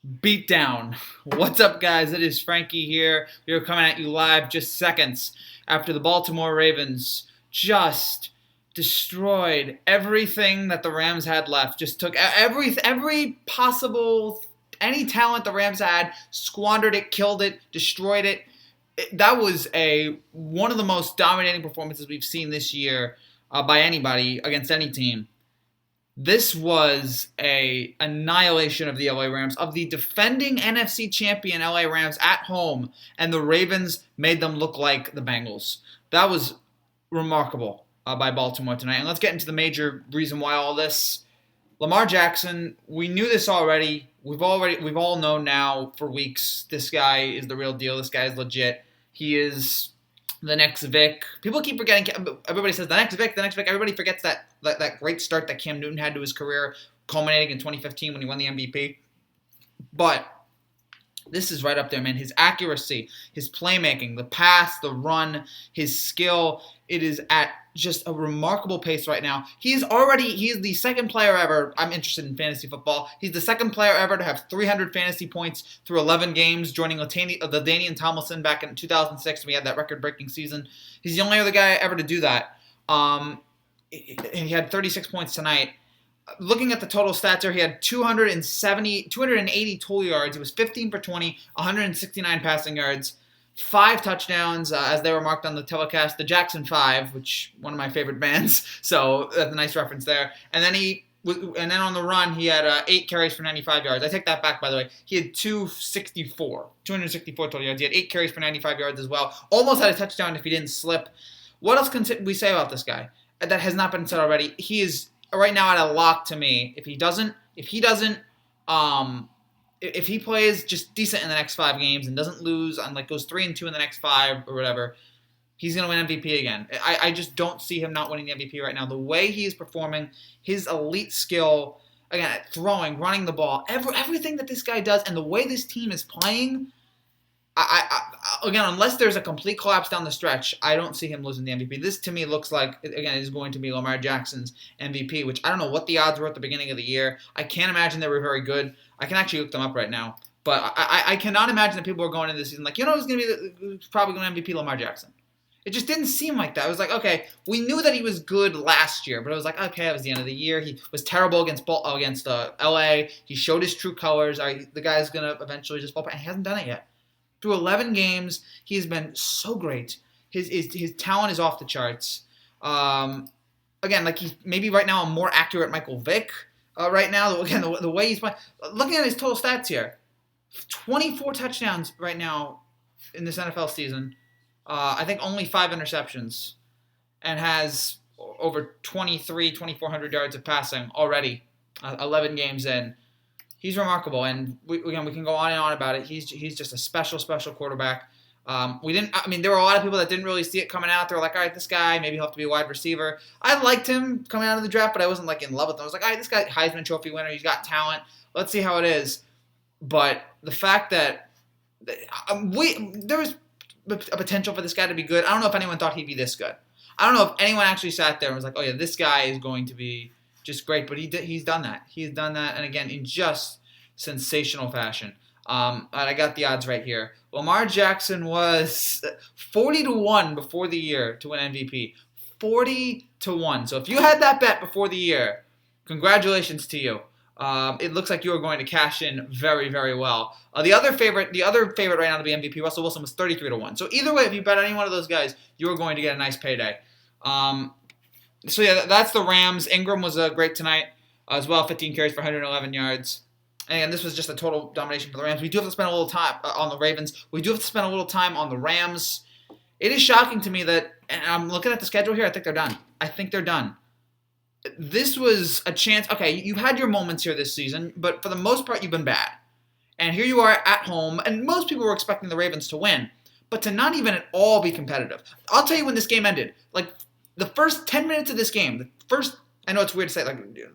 Beatdown. What's up, guys? It is Frankie here. We are coming at you live just seconds after the Baltimore Ravens just destroyed everything that the Rams had left. Just took every possible any talent the Rams had, squandered it, killed it, destroyed it. That was a one of the most dominating performances we've seen this year by anybody against any team. This was a annihilation of the LA Rams, of the defending NFC champion LA Rams at home, and the Ravens made them look like the Bengals. That was remarkable by Baltimore tonight. And let's get into the major reason why all this. Lamar Jackson, we knew this already. We've all known now for weeks. This guy is the real deal. This guy is legit. He is the next Vic. People keep forgetting. Everybody says the next Vic, the next Vic. Everybody forgets that great start that Cam Newton had to his career, culminating in 2015 when he won the MVP. But this is right up there, man. His accuracy, his playmaking, the pass, the run, his skill. It is at just a remarkable pace right now. He is the second player ever. I'm interested in fantasy football. He's the second player ever to have 300 fantasy points through 11 games, joining LaDainian Tomlinson back in 2006 when we had that record-breaking season. He's the only other guy ever to do that. He had 36 points tonight. Looking at the total stats here, he had 280 total yards. He was 15 for 20, 169 passing yards, 5 touchdowns, as they were marked on the telecast. The Jackson 5, which one of my favorite bands. So that's a nice reference there. And then on the run, he had 8 carries for 95 yards. I take that back, by the way. He had 264 total yards. He had 8 carries for 95 yards as well. Almost had a touchdown if he didn't slip. What else can we say about this guy that has not been said already? He is right now at a lock to me. If he plays just decent in the next 5 games and doesn't lose and goes 3-2 in the next 5 or whatever, he's gonna win MVP again. I just don't see him not winning the MVP right now. The way he is performing, his elite skill, again at throwing, running the ball, everything that this guy does, and the way this team is playing. Again, unless there's a complete collapse down the stretch, I don't see him losing the MVP. This, to me, looks like, again, is going to be Lamar Jackson's MVP, which I don't know what the odds were at the beginning of the year. I can't imagine they were very good. I can actually look them up right now. But I cannot imagine that people were going into the season who's probably going to MVP Lamar Jackson. It just didn't seem like that. It was like, okay, we knew that he was good last year, but it was like, okay, it was the end of the year. He was terrible against LA. He showed his true colors. The guy's going to eventually just fall apart, and he hasn't done it yet. Through 11 games, he has been so great. His talent is off the charts. Again, he's maybe right now a more accurate Michael Vick right now. Again, the way he's playing. Looking at his total stats here, 24 touchdowns right now in this NFL season. I think only 5 interceptions, and has over 2,400 yards of passing already, 11 games in. He's remarkable, and we can go on and on about it. He's just a special quarterback. There were a lot of people that didn't really see it coming out. They were like, all right, this guy, maybe he'll have to be a wide receiver. I liked him coming out of the draft, but I wasn't in love with him. I was like, all right, this guy, Heisman Trophy winner, he's got talent. Let's see how it is. But the fact that there was a potential for this guy to be good. I don't know if anyone thought he'd be this good. I don't know if anyone actually sat there and was like, oh yeah, this guy is going to be just great, but he's done that. He's done that, and again, in just sensational fashion. And I got the odds right here. Lamar Jackson was 40-1 before the year to win MVP. 40-1. So if you had that bet before the year, congratulations to you. It looks like you are going to cash in very, very well. The other favorite right now to be MVP, Russell Wilson, was 33-1. So either way, if you bet any one of those guys, you are going to get a nice payday. So yeah, that's the Rams. Ingram was great tonight as well, 15 carries for 111 yards. And this was just a total domination for the Rams. We do have to spend a little time on the Ravens. We do have to spend a little time on the Rams. It is shocking to me that, and I'm looking at the schedule here, I think they're done. This was a chance. Okay, you've had your moments here this season, but for the most part, you've been bad. And here you are at home, and most people were expecting the Ravens to win, but to not even at all be competitive. I'll tell you when this game ended. The first 10 minutes of this game, I know it's weird to say,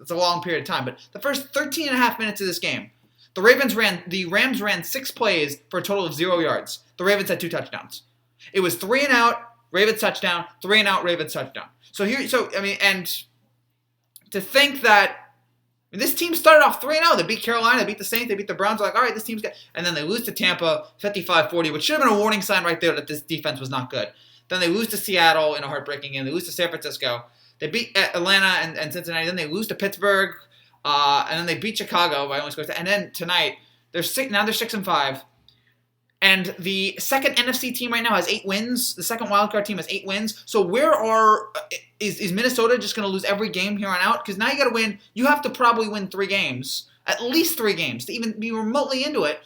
it's a long period of time, but the first 13 and a half minutes of this game, the Rams ran 6 plays for a total of 0 yards. The Ravens had 2 touchdowns. It was 3 and out, Ravens touchdown, 3 and out, Ravens touchdown. And to think that mean, this team started off 3-0. They beat Carolina, they beat the Saints, they beat the Browns. They're like, all right, this team's good. And then they lose to Tampa 55-40, which should have been a warning sign right there that this defense was not good. Then they lose to Seattle in a heartbreaking game. They lose to San Francisco. They beat Atlanta and Cincinnati. Then they lose to Pittsburgh. And then they beat Chicago by only scores. And then tonight, they're 6-5. And the second NFC team right now has 8 wins. The second wildcard team has 8 wins. So is Minnesota just going to lose every game here on out? Because now you got to win. You have to probably win 3 games, at least 3 games, to even be remotely into it.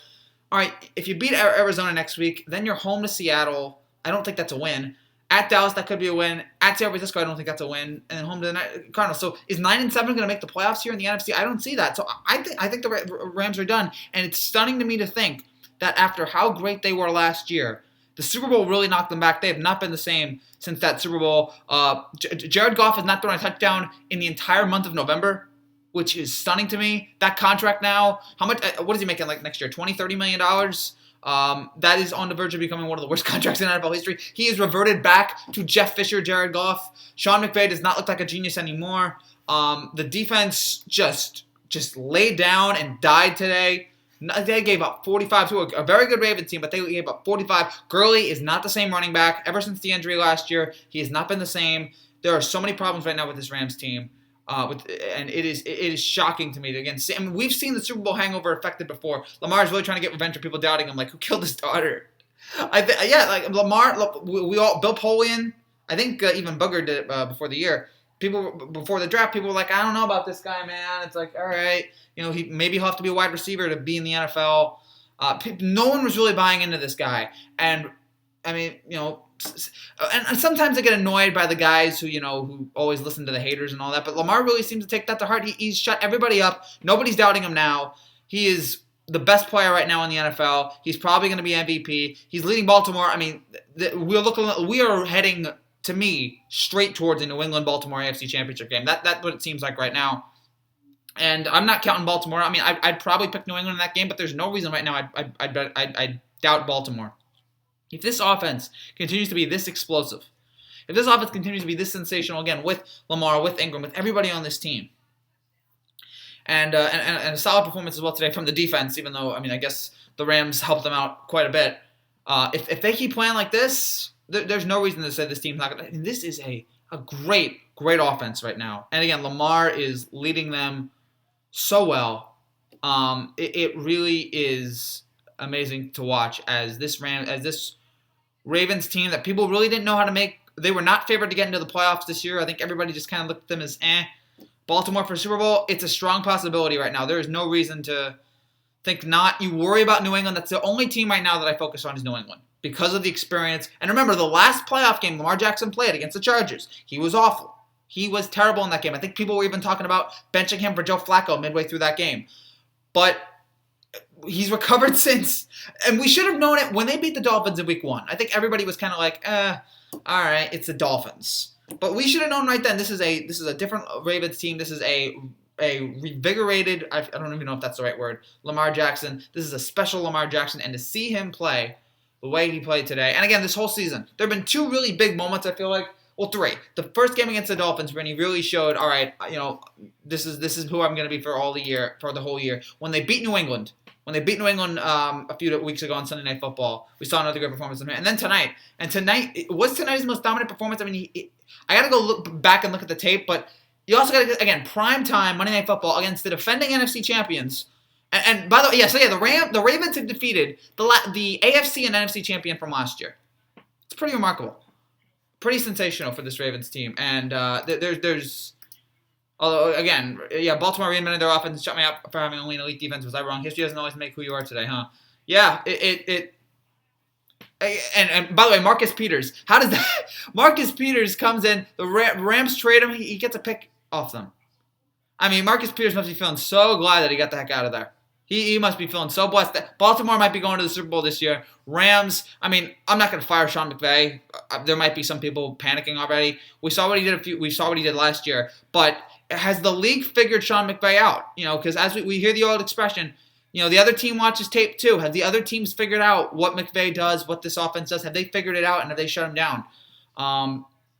All right, if you beat Arizona next week, then you're home to Seattle. I don't think that's a win. At Dallas, that could be a win. At San Francisco, I don't think that's a win. And then home to the Cardinals. So is 9-7 going to make the playoffs here in the NFC? I don't see that. So I think the Rams are done. And it's stunning to me to think that after how great they were last year, the Super Bowl really knocked them back. They have not been the same since that Super Bowl. Jared Goff has not thrown a touchdown in the entire month of November, which is stunning to me. That contract now, how much? What is he making like next year? $20-30 million. That is on the verge of becoming one of the worst contracts in NFL history. He has reverted back to Jeff Fisher, Jared Goff. Sean McVay does not look like a genius anymore. The defense just laid down and died today. They gave up 45 to a very good Ravens team, but they gave up 45. Gurley is not the same running back. Ever since the injury last year, he has not been the same. There are so many problems right now with this Rams team. And it is shocking to me. Again, I mean, we've seen the Super Bowl hangover affected before. Lamar is really trying to get revenge for people doubting him, like, who killed his daughter? Like Lamar, we all, Bill Polian, I think even Booger did it before the year. People before the draft, people were like, I don't know about this guy, man. It's like, all right, he'll have to be a wide receiver to be in the NFL. No one was really buying into this guy, and I mean, and sometimes I get annoyed by the guys who always listen to the haters and all that. But Lamar really seems to take that to heart. He's shut everybody up. Nobody's doubting him now. He is the best player right now in the NFL. He's probably going to be MVP. He's leading Baltimore. I mean, we are heading, to me, straight towards a New England-Baltimore AFC Championship game. That's what it seems like right now. And I'm not counting Baltimore. I mean, I'd probably pick New England in that game, but there's no reason right now I'd doubt Baltimore. If this offense continues to be this explosive, if this offense continues to be this sensational, again, with Lamar, with Ingram, with everybody on this team, and a solid performance as well today from the defense, even though, I mean, I guess the Rams helped them out quite a bit. If they keep playing like this, there's no reason to say this team's not going to. This is a great offense right now. And again, Lamar is leading them so well. It really is amazing to watch as this Ravens team that people really didn't know how to make. They were not favored to get into the playoffs this year. I think everybody just kind of looked at them as Baltimore for Super Bowl, it's a strong possibility right now. There is no reason to think not. You worry about New England. That's the only team right now that I focus on is New England because of the experience. And remember, the last playoff game Lamar Jackson played against the Chargers, he was awful. He was terrible in that game. I think people were even talking about benching him for Joe Flacco midway through that game. But he's recovered since. And we should have known it when they beat the Dolphins in week 1. I think everybody was kind of like, all right, it's the Dolphins. But we should have known right then this is a different Ravens team. This is a revigorated, I don't even know if that's the right word, Lamar Jackson. This is a special Lamar Jackson. And to see him play the way he played today, and again, this whole season, there have been 2 really big moments, I feel like. Well, 3. The first game against the Dolphins when he really showed, all right, this is who I'm going to be for the whole year. When they beat New England. A few weeks ago on Sunday Night Football, we saw another great performance from him. And then tonight. And tonight, was tonight's most dominant performance? I mean, I got to go look back and look at the tape, but you also got to, again, prime time Monday Night Football against the defending NFC champions. And by the way, the Ravens have defeated the AFC and NFC champion from last year. It's pretty remarkable. Pretty sensational for this Ravens team. And there's... Although, again, Baltimore reinvented their offense, shut me up for having only an elite defense. Was I wrong? History doesn't always make who you are today, huh? Yeah, and by the way, Marcus Peters. How does that... Marcus Peters comes in, the Rams trade him, he gets a pick off them. I mean, Marcus Peters must be feeling so glad that he got the heck out of there. He must be feeling so blessed. Baltimore might be going to the Super Bowl this year. Rams, I mean, I'm not going to fire Sean McVay. There might be some people panicking already. We saw what he did last year, but has the league figured Sean McVay out? Because as we hear the old expression, the other team watches tape too. Have the other teams figured out what McVay does, what this offense does? Have they figured it out, and have they shut him down?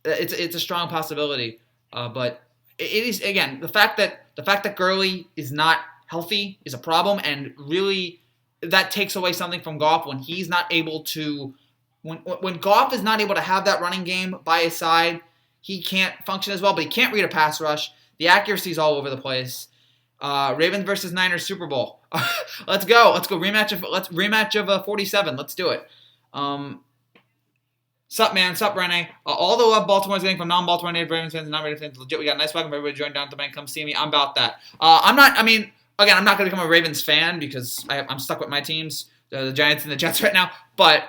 It's a strong possibility. But it is, again, the fact that Gurley is not healthy is a problem, and really that takes away something from Goff when he's not able to. When Goff is not able to have that running game by his side, he can't function as well. But he can't read a pass rush. The accuracy is all over the place. Ravens versus Niners Super Bowl. Let's go. Let's go. Rematch of 47. Let's do it. Sup, man. Sup, Rene. All the love Baltimore's getting from non-Baltimore native Ravens fans and non-Ravens fans. Legit, we got a nice welcome. Everybody join down at the bank. Come see me. I'm about that. I'm not going to become a Ravens fan because I'm stuck with my teams, the Giants and the Jets right now. But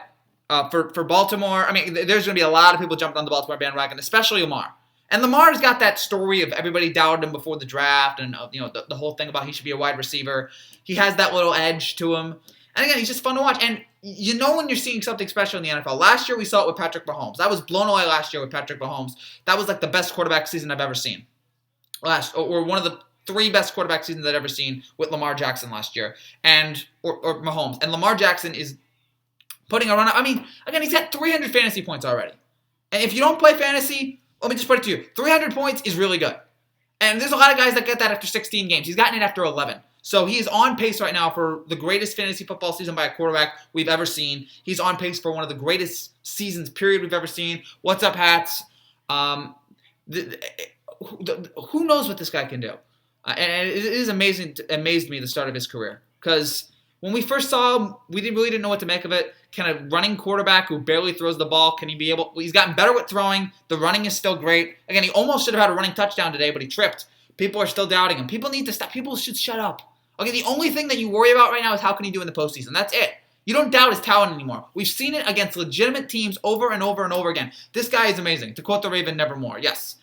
for Baltimore, there's going to be a lot of people jumping on the Baltimore bandwagon, especially Lamar. And Lamar's got that story of everybody doubted him before the draft, and the whole thing about he should be a wide receiver. He has that little edge to him. And again, he's just fun to watch. And you know when you're seeing something special in the NFL. Last year we saw it with Patrick Mahomes. I was blown away last year with Patrick Mahomes. That was like the best quarterback season I've ever seen. Or one of the 3 best quarterback seasons I've ever seen with Lamar Jackson last year. Or Mahomes. And Lamar Jackson is putting a run up. Again, he's got 300 fantasy points already. And if you don't play fantasy, let me just put it to you. 300 points is really good. And there's a lot of guys that get that after 16 games. He's gotten it after 11. So he is on pace right now for the greatest fantasy football season by a quarterback we've ever seen. He's on pace for one of the greatest seasons, period, we've ever seen. What's up, Hats? Who knows what this guy can do? And it is amazed me the start of his career. Because when we first saw him, we really didn't know what to make of it. Kind of running quarterback who barely throws the ball. Can he be able? He's gotten better with throwing. The running is still great. Again, he almost should have had a running touchdown today, but he tripped. People are still doubting him. People need to stop. People should shut up. Okay, the only thing that you worry about right now is how can he do in the postseason. That's it. You don't doubt his talent anymore. We've seen it against legitimate teams over and over and over again. This guy is amazing. To quote the Raven, nevermore. Yes.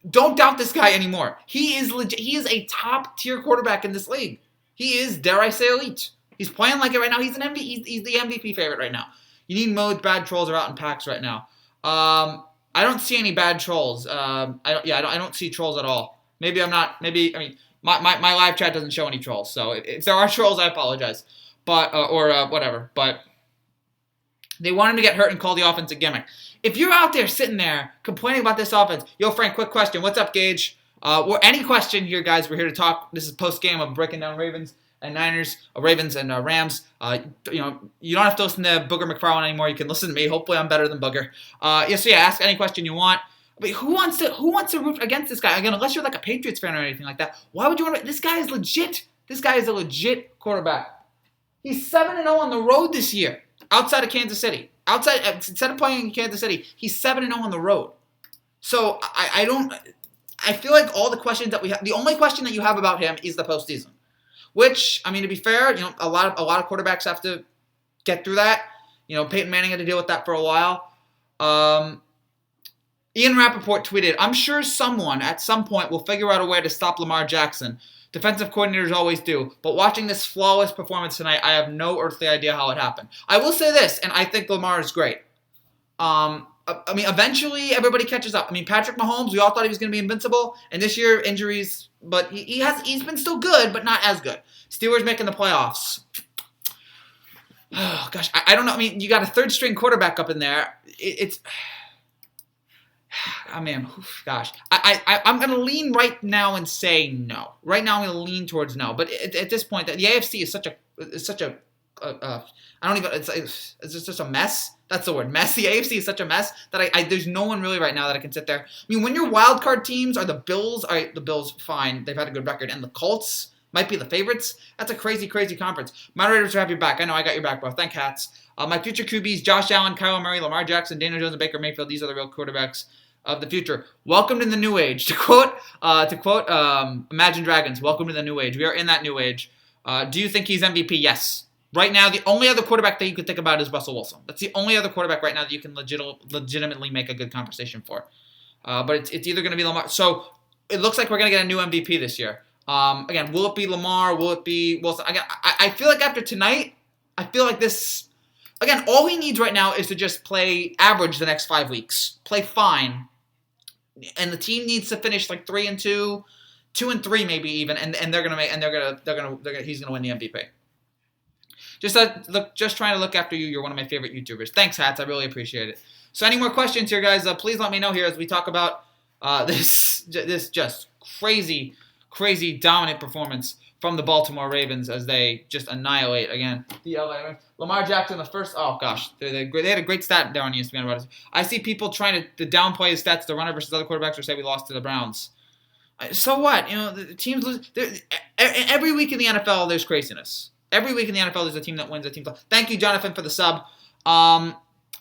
Don't doubt this guy anymore. He is He is a top-tier quarterback in this league. He is, dare I say, elite. He's playing like it right now. He's he's the MVP favorite right now. You need modes. Bad trolls are out in packs right now. I don't see any bad trolls. I don't see trolls at all. Maybe I'm not. My live chat doesn't show any trolls. So if there are trolls, I apologize. But whatever. But they want him to get hurt and call the offense a gimmick. If you're out there sitting there complaining about this offense, yo, Frank, quick question. What's up, Gage? Any question here, guys? We're here to talk. This is post game of breaking down Ravens and Niners, Ravens and Rams. You don't have to listen to Booger McFarlane anymore. You can listen to me. Hopefully, I'm better than Booger. Ask any question you want. But who wants to root against this guy? Again, unless you're like a Patriots fan or anything like that. Why would you want to? This guy is legit. This guy is a legit quarterback. He's 7-0 on the road this year, outside of Kansas City. Instead of playing in Kansas City, he's 7-0 on the road. So I feel like all the questions that we have, the only question that you have about him is the postseason. Which, to be fair, a lot of quarterbacks have to get through that. Peyton Manning had to deal with that for a while. Ian Rappaport tweeted, "I'm sure someone at some point will figure out a way to stop Lamar Jackson. Defensive coordinators always do. But watching this flawless performance tonight, I have no earthly idea how it happened." I will say this, and I think Lamar is great. Eventually everybody catches up. Patrick Mahomes, we all thought he was going to be invincible, and this year injuries, but he's been still good, but not as good. Steelers making the playoffs. Oh gosh, I don't know. You got a third string quarterback up in there. Gosh. I'm going to lean right now and say no. Right now I'm going to lean towards no. But at this point, the AFC is such a it's just a mess. That's the word, mess. The AFC is such a mess that there's no one really right now that I can sit there. When your wild card teams are the Bills, fine. They've had a good record. And the Colts might be the favorites. That's a crazy, crazy conference. Moderators will have your back. I know I got your back, bro. Thank Hats. My future QBs, Josh Allen, Kyler Murray, Lamar Jackson, Daniel Jones, and Baker Mayfield. These are the real quarterbacks of the future. Welcome to the new age. To quote Imagine Dragons, welcome to the new age. We are in that new age. Do you think he's MVP? Yes. Right now, the only other quarterback that you could think about is Russell Wilson. That's the only other quarterback right now that you can legitimately make a good conversation for. But it's either going to be Lamar. So it looks like we're going to get a new MVP this year. Again, will it be Lamar? Will it be Wilson? Again, I feel like after tonight, I feel like this. Again, all he needs right now is to just play average the next 5 weeks. Play fine. And the team needs to finish like 3-2, 2-3 maybe even, and they're gonna he's gonna win the MVP. Just trying to look after you. You're one of my favorite YouTubers. Thanks, Hats. I really appreciate it. So any more questions here, guys? Please let me know here as we talk about This just crazy dominant performance from the Baltimore Ravens as they just annihilate again the LA Rams. Lamar Jackson, the first. Oh gosh, they had a great stat there on ESPN about it. I see people trying to downplay his stats, the runner versus other quarterbacks, or say we lost to the Browns. So what? The teams lose. Every week in the NFL, there's craziness. Every week in the NFL, there's a team that wins, a team. Thank you, Jonathan, for the sub. I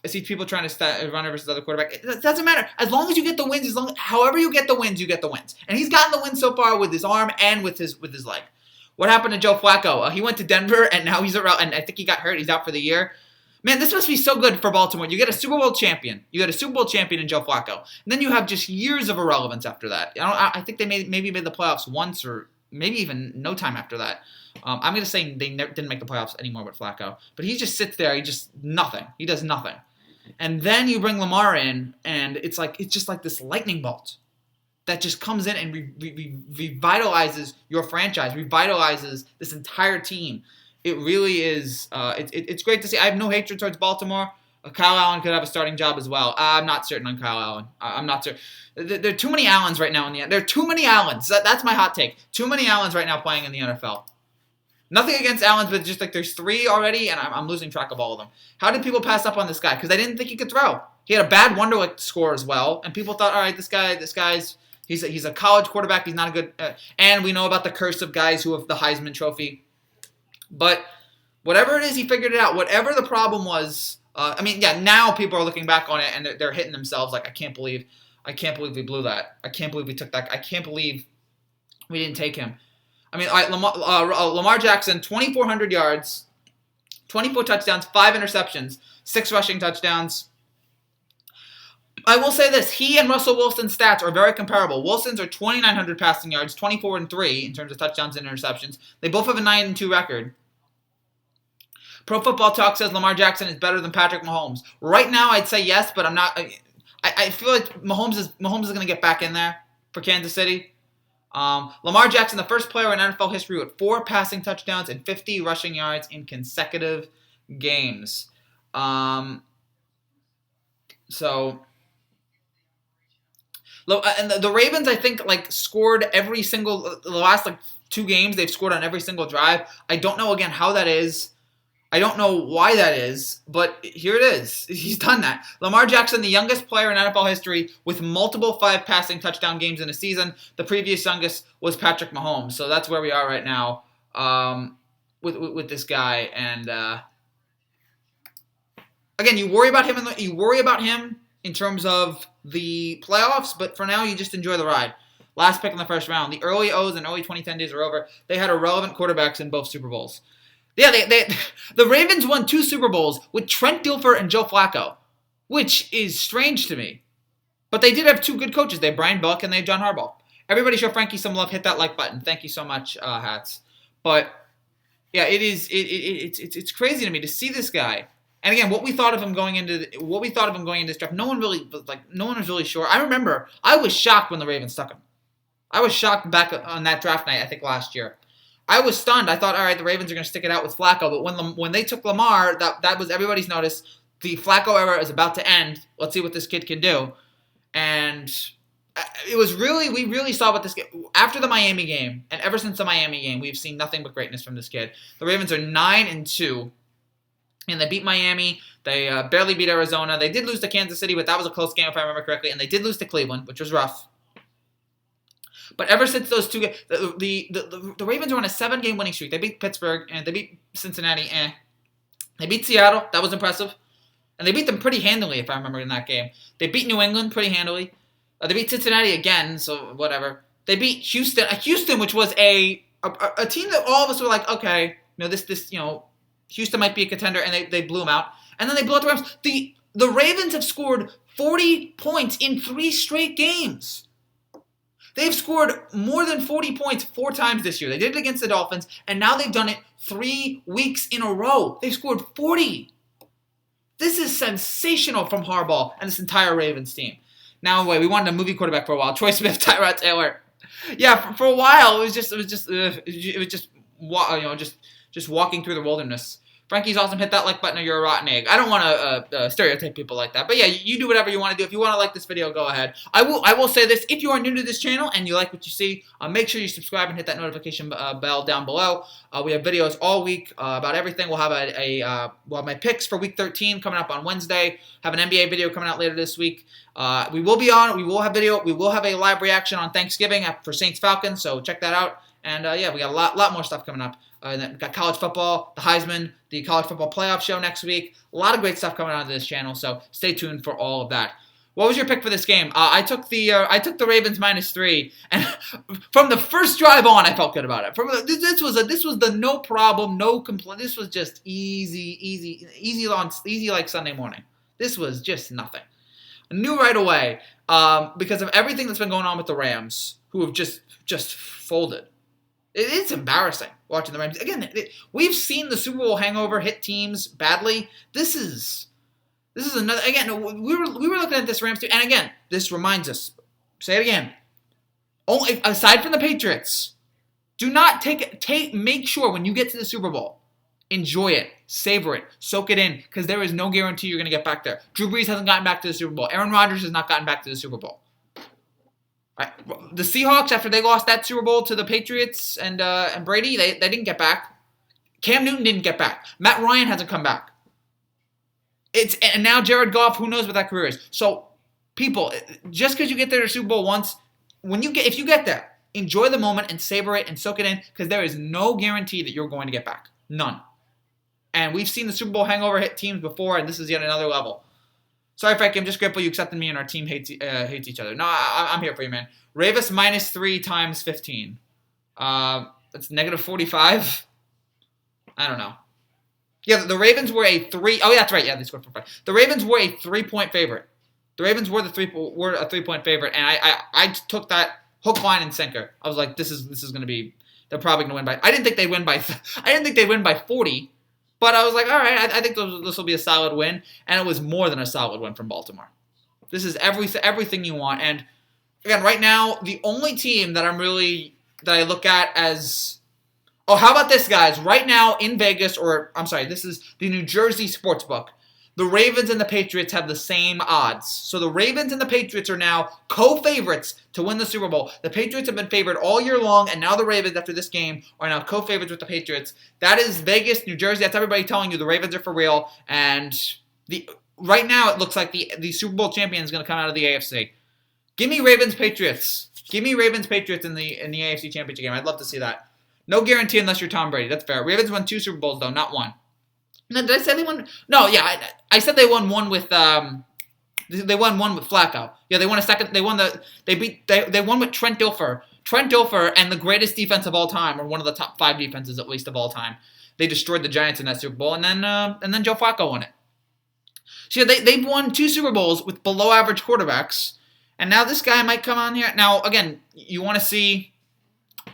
see people trying to runner versus other quarterback. It doesn't matter. As long as you get the wins, however you get the wins, you get the wins. And he's gotten the wins so far with his arm and with his leg. What happened to Joe Flacco? He went to Denver, and now he's around, and I think he got hurt. He's out for the year. Man, this must be so good for Baltimore. You get a Super Bowl champion. You get a Super Bowl champion in Joe Flacco. And then you have just years of irrelevance after that. I think they maybe made the playoffs once or maybe even no time after that. I'm going to say they didn't make the playoffs anymore with Flacco. But he just sits there. He just nothing. He does nothing. And then you bring Lamar in, and it's just like this lightning bolt that just comes in and revitalizes your franchise, revitalizes this entire team. It really is. It's great to see. I have no hatred towards Baltimore. Kyle Allen could have a starting job as well. I'm not certain on Kyle Allen. I'm not certain. There are too many Allens right now in the NFL. There are too many Allens. That's my hot take. Too many Allens right now playing in the NFL. Nothing against Allens, but just like there's 3 already, and I'm losing track of all of them. How did people pass up on this guy? Because they didn't think he could throw. He had a bad Wonderlic score as well, and people thought, all right, this guy's he's a college quarterback. He's not a good. And we know about the curse of guys who have the Heisman Trophy. But whatever it is, he figured it out. Whatever the problem was, now people are looking back on it and they're hitting themselves like, I can't believe we blew that. I can't believe we took that. I can't believe we didn't take him. All right, Lamar Jackson, 2,400 yards, 24 touchdowns, 5 interceptions, 6 rushing touchdowns. I will say this, he and Russell Wilson's stats are very comparable. Wilson's are 2,900 passing yards, 24-3 in terms of touchdowns and interceptions. They both have a 9-2 record. Pro Football Talk says Lamar Jackson is better than Patrick Mahomes. Right now, I'd say yes, but I'm not. I feel like Mahomes is going to get back in there for Kansas City. Lamar Jackson, the first player in NFL history with 4 passing touchdowns and 50 rushing yards in consecutive games. And the Ravens, I think, scored every single, the last, 2 games, they've scored on every single drive. I don't know, again, how that is. I don't know why that is, but here it is. He's done that. Lamar Jackson, the youngest player in NFL history with multiple 5 passing touchdown games in a season. The previous youngest was Patrick Mahomes. So that's where we are right now with this guy. And, again, you worry about him in terms of the playoffs, but for now, you just enjoy the ride. Last pick in the first round. The early O's and early 2010 days are over. They had irrelevant quarterbacks in both Super Bowls. Yeah, the Ravens won 2 Super Bowls with Trent Dilfer and Joe Flacco, which is strange to me. But they did have 2 good coaches. They have Brian Buck and they have John Harbaugh. Everybody show Frankie some love. Hit that like button. Thank you so much, Hats. But yeah, it's crazy to me to see this guy. And again, what we thought of him going into this draft, no one was really sure. I remember I was shocked when the Ravens took him. I was shocked back on that draft night, I think last year. I was stunned. I thought, all right, the Ravens are going to stick it out with Flacco. But when they took Lamar, that was everybody's notice. The Flacco era is about to end. Let's see what this kid can do. And we really saw what this kid, after the Miami game, and ever since the Miami game, we've seen nothing but greatness from this kid. The Ravens are 9-2. And they beat Miami. They barely beat Arizona. They did lose to Kansas City, but that was a close game if I remember correctly. And they did lose to Cleveland, which was rough. But ever since those 2 games, the Ravens are on a 7-game winning streak. They beat Pittsburgh, and they beat Cincinnati. They beat Seattle. That was impressive. And they beat them pretty handily, if I remember, in that game. They beat New England pretty handily. They beat Cincinnati again, so whatever. They beat Houston, which was a team that all of us were like, okay, Houston might be a contender, and they blew them out. And then they blew out the Rams. The Ravens have scored 40 points in 3 straight games. They've scored more than 40 points 4 times this year. They did it against the Dolphins, and now they've done it 3 weeks in a row. They've scored 40. This is sensational from Harbaugh and this entire Ravens team. Now, wait, we wanted a movie quarterback for a while. Troy Smith, Tyrod Taylor. Yeah, for a while, it was just walking through the wilderness Frankie's awesome. Hit that like button or you're a rotten egg. I don't want to stereotype people like that. But yeah, you do whatever you want to do. If you want to like this video, go ahead. I will say this. If you are new to this channel and you like what you see, make sure you subscribe and hit that notification bell down below. We have videos all week about everything. We'll have we'll have my picks for Week 13 coming up on Wednesday. Have an NBA video coming out later this week. We will have video. We will have a live reaction on Thanksgiving for Saints Falcons. So check that out. And yeah, we got a lot more stuff coming up. We've got college football, the Heisman, the college football playoff show next week. A lot of great stuff coming out of this channel, so stay tuned for all of that. What was your pick for this game? I took the Ravens -3, and from the first drive on, I felt good about it. This was the no problem, no complaint. This was just easy like Sunday morning. This was just nothing. I knew right away because of everything that's been going on with the Rams, who have just folded. It's embarrassing watching the Rams. Again, we've seen the Super Bowl hangover hit teams badly. This is another. Again, we were looking at this Rams team, and again, this reminds us. Say it again. Only aside from the Patriots, do not make sure when you get to the Super Bowl, enjoy it, savor it, soak it in, because there is no guarantee you're going to get back there. Drew Brees hasn't gotten back to the Super Bowl. Aaron Rodgers has not gotten back to the Super Bowl. The Seahawks, after they lost that Super Bowl to the Patriots and Brady, they didn't get back. Cam Newton didn't get back. Matt Ryan hasn't come back. And now Jared Goff, who knows what that career is. So, people, just because you get there to Super Bowl once, if you get there, enjoy the moment and savor it and soak it in, because there is no guarantee that you're going to get back. None. And we've seen the Super Bowl hangover hit teams before, and this is yet another level. Sorry, Frankie, I'm just grateful you accepted me and our team hates each other. No, I'm here for you, man. Ravens -3 times 15. That's -45. I don't know. Yeah, the Ravens were a 3. Oh, yeah, that's right. Yeah, they scored 4-5. The Ravens were a 3-point favorite. The Ravens were a 3-point favorite, and I took that hook, line, and sinker. I was like, this is going to be. They're probably going to win by. I didn't think they'd win by. I didn't think they'd win by 40. But I was like, all right, I think this will be a solid win. And it was more than a solid win from Baltimore. This is everything you want. And again, right now, the only team that I look at as, oh, how about this, guys? Right now in Vegas, this is the New Jersey Sportsbook. The Ravens and the Patriots have the same odds. So the Ravens and the Patriots are now co-favorites to win the Super Bowl. The Patriots have been favored all year long, and now the Ravens, after this game, are now co-favorites with the Patriots. That is Vegas, New Jersey. That's everybody telling you the Ravens are for real. And right now, it looks like the Super Bowl champion is going to come out of the AFC. Give me Ravens Patriots. Give me Ravens Patriots in the AFC Championship game. I'd love to see that. No guarantee unless you're Tom Brady. That's fair. Ravens won 2 Super Bowls, though, not 1. No, did I say they won? No, yeah, I said they won one with they won one with Flacco. Yeah, they won a second. They won they won with Trent Dilfer. Trent Dilfer and the greatest defense of all time, or one of the top 5 defenses at least of all time. They destroyed the Giants in that Super Bowl, and then Joe Flacco won it. So yeah, they've won 2 Super Bowls with below average quarterbacks, and now this guy might come on here. Now again, you want to see.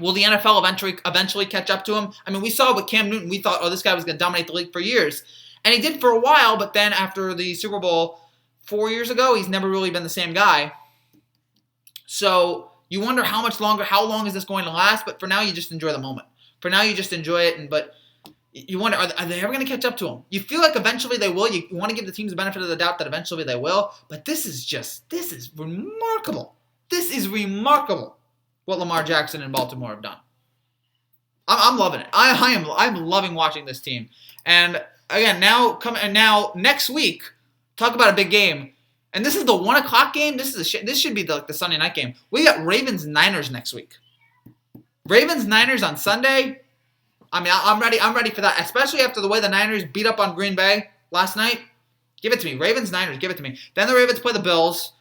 Will the NFL eventually catch up to him? I mean, we saw with Cam Newton, we thought, oh, this guy was going to dominate the league for years. And he did for a while, but then after the Super Bowl 4 years ago, he's never really been the same guy. So you wonder how long is this going to last? But for now, you just enjoy the moment. For now, you just enjoy it. But you wonder, are they ever going to catch up to him? You feel like eventually they will. You want to give the teams the benefit of the doubt that eventually they will. But this is remarkable. This is remarkable. What Lamar Jackson and Baltimore have done. I'm loving it. I'm loving watching this team. And again, now next week, talk about a big game. And this is the 1:00 game. This should be the Sunday night game. We got Ravens-Niners next week. Ravens-Niners on Sunday. I mean, I'm ready. I'm ready for that, especially after the way the Niners beat up on Green Bay last night. Give it to me, Ravens-Niners. Give it to me. Then the Ravens play the Bills.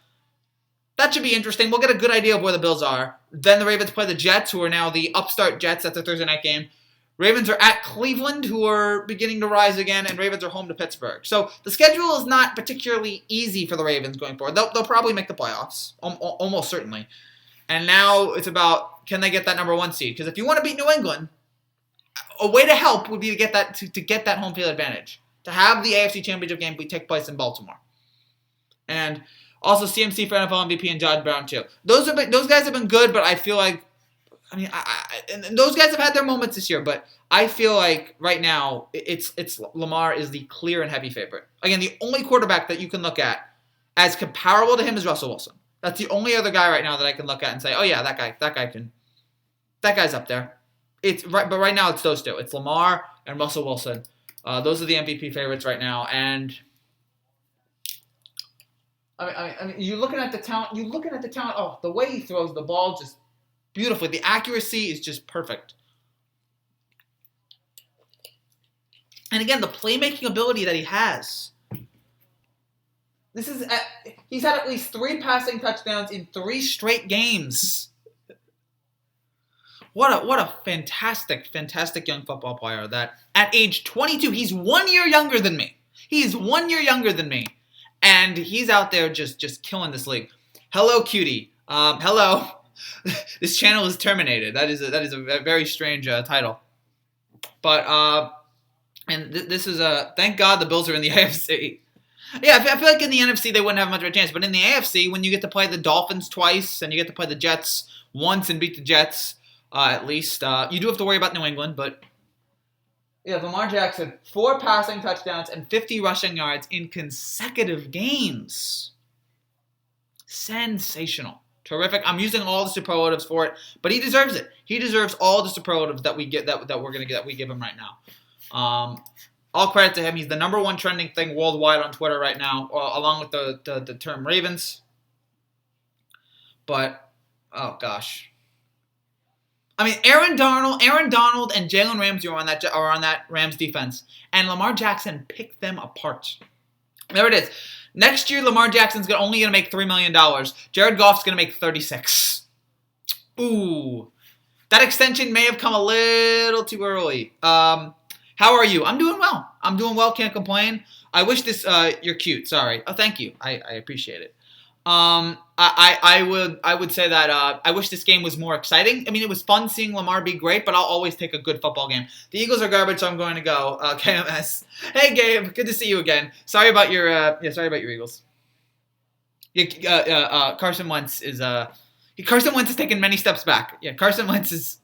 That should be interesting. We'll get a good idea of where the Bills are. Then the Ravens play the Jets, who are now the upstart Jets. That's a Thursday night game. Ravens are at Cleveland, who are beginning to rise again, and Ravens are home to Pittsburgh. So the schedule is not particularly easy for the Ravens going forward. They'll probably make the playoffs, almost certainly. And now it's about, can they get that number 1 seed? Because if you want to beat New England, a way to help would be to get that home field advantage. To have the AFC Championship game take place in Baltimore. And also, CMC for NFL MVP and Josh Brown, too. Those guys have been good, but I feel like, and those guys have had their moments this year, but I feel like right now it's Lamar is the clear and heavy favorite. Again, the only quarterback that you can look at as comparable to him is Russell Wilson. That's the only other guy right now that I can look at and say, oh yeah, that guy's up there. It's right, but right now it's those two. It's Lamar and Russell Wilson. Those are the MVP favorites right now, and I mean, you're looking at the talent. Oh, the way he throws the ball just beautifully. The accuracy is just perfect. And again, the playmaking ability that he has. He's had at least 3 passing touchdowns in 3 straight games. What a fantastic young football player that at age 22, he's 1 year younger than me. He's 1 year younger than me. And he's out there just killing this league. Hello, cutie. Hello. This channel is terminated. That is a very strange title. But and this is thank God the Bills are in the AFC. Yeah, I feel like in the NFC they wouldn't have much of a chance. But in the AFC, when you get to play the Dolphins twice and you get to play the Jets once and beat the Jets, at least you do have to worry about New England. But yeah, Lamar Jackson, 4 passing touchdowns and 50 rushing yards in consecutive games. Sensational. Terrific. I'm using all the superlatives for it, but he deserves it. He deserves all the superlatives that we get that we're gonna get that we give him right now. All credit to him. He's the #1 trending thing worldwide on Twitter right now, along with the term Ravens. But oh gosh, I mean Aaron Donald, and Jalen Ramsey are on that Rams defense, and Lamar Jackson picked them apart. There it is. Next year, Lamar Jackson's only going to make $3 million. Jared Goff's going to make 36. Ooh. That extension may have come a little too early. How are you? I'm doing well. Can't complain. I wish this, you're cute. Sorry. Oh, thank you. I appreciate it. I would say that I wish this game was more exciting. I mean, it was fun seeing Lamar be great, but I'll always take a good football game. The Eagles are garbage, so I'm going to go. KMS. Hey, Gabe. Good to see you again. Sorry about your Eagles. Carson Wentz is taking many steps back. Yeah, Carson Wentz is.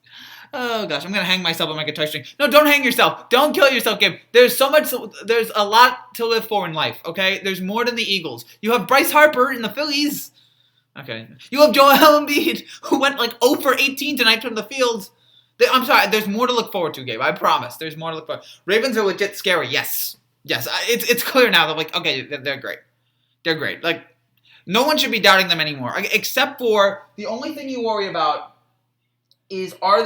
Oh gosh, I'm gonna hang myself on my guitar string. No, don't hang yourself. Don't kill yourself, Gabe. There's a lot to live for in life, okay? There's more than the Eagles. You have Bryce Harper in the Phillies. Okay. You have Joel Embiid, who went like 0 for 18 tonight from the field. I'm sorry, there's more to look forward to, Gabe. I promise. There's more to look forward to. Ravens are legit scary, yes. Yes, it's clear now that, like, okay, they're great. They're great. Like, no one should be doubting them anymore, except for the only thing you worry about is Lamar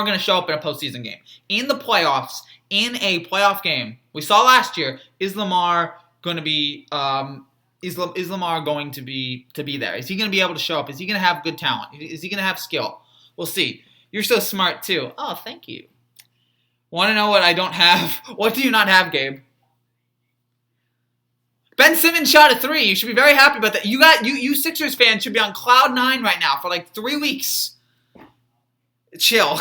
going to show up in a postseason game? In the playoffs, in a playoff game, we saw last year, is Lamar going to be is Lamar going to be there? Is he going to be able to show up? Is he going to have good talent? Is he going to have skill? We'll see. You're so smart too. Oh, thank you. Want to know what I don't have? What do you not have, Gabe? Ben Simmons shot a 3. You should be very happy about that. You Sixers fans should be on cloud 9 right now for like 3 weeks. Chill.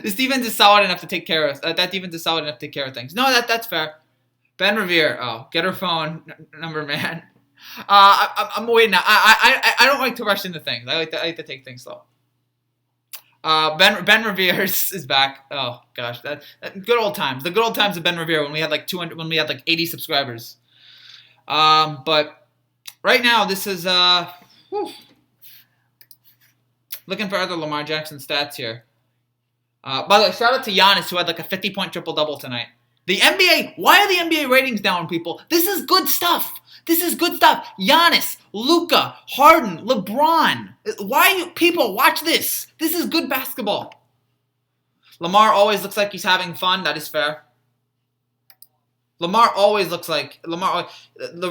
This defense is solid enough to take care of. That defense is solid enough to take care of things. No, that's fair. Ben Revere. Oh, get her phone number, man. I'm waiting now. I don't like to rush into things. I like to take things slow. Ben Revere is back. Oh gosh, that good old times. The good old times of Ben Revere when we had like 200, when we had like 80 subscribers. But right now this is looking for other Lamar Jackson stats here. By the way, shout out to Giannis who had like a 50-point triple-double tonight. The NBA, why are the NBA ratings down, people? This is good stuff. Giannis, Luka, Harden, LeBron. People watch this? This is good basketball. Lamar always looks like he's having fun. That is fair. The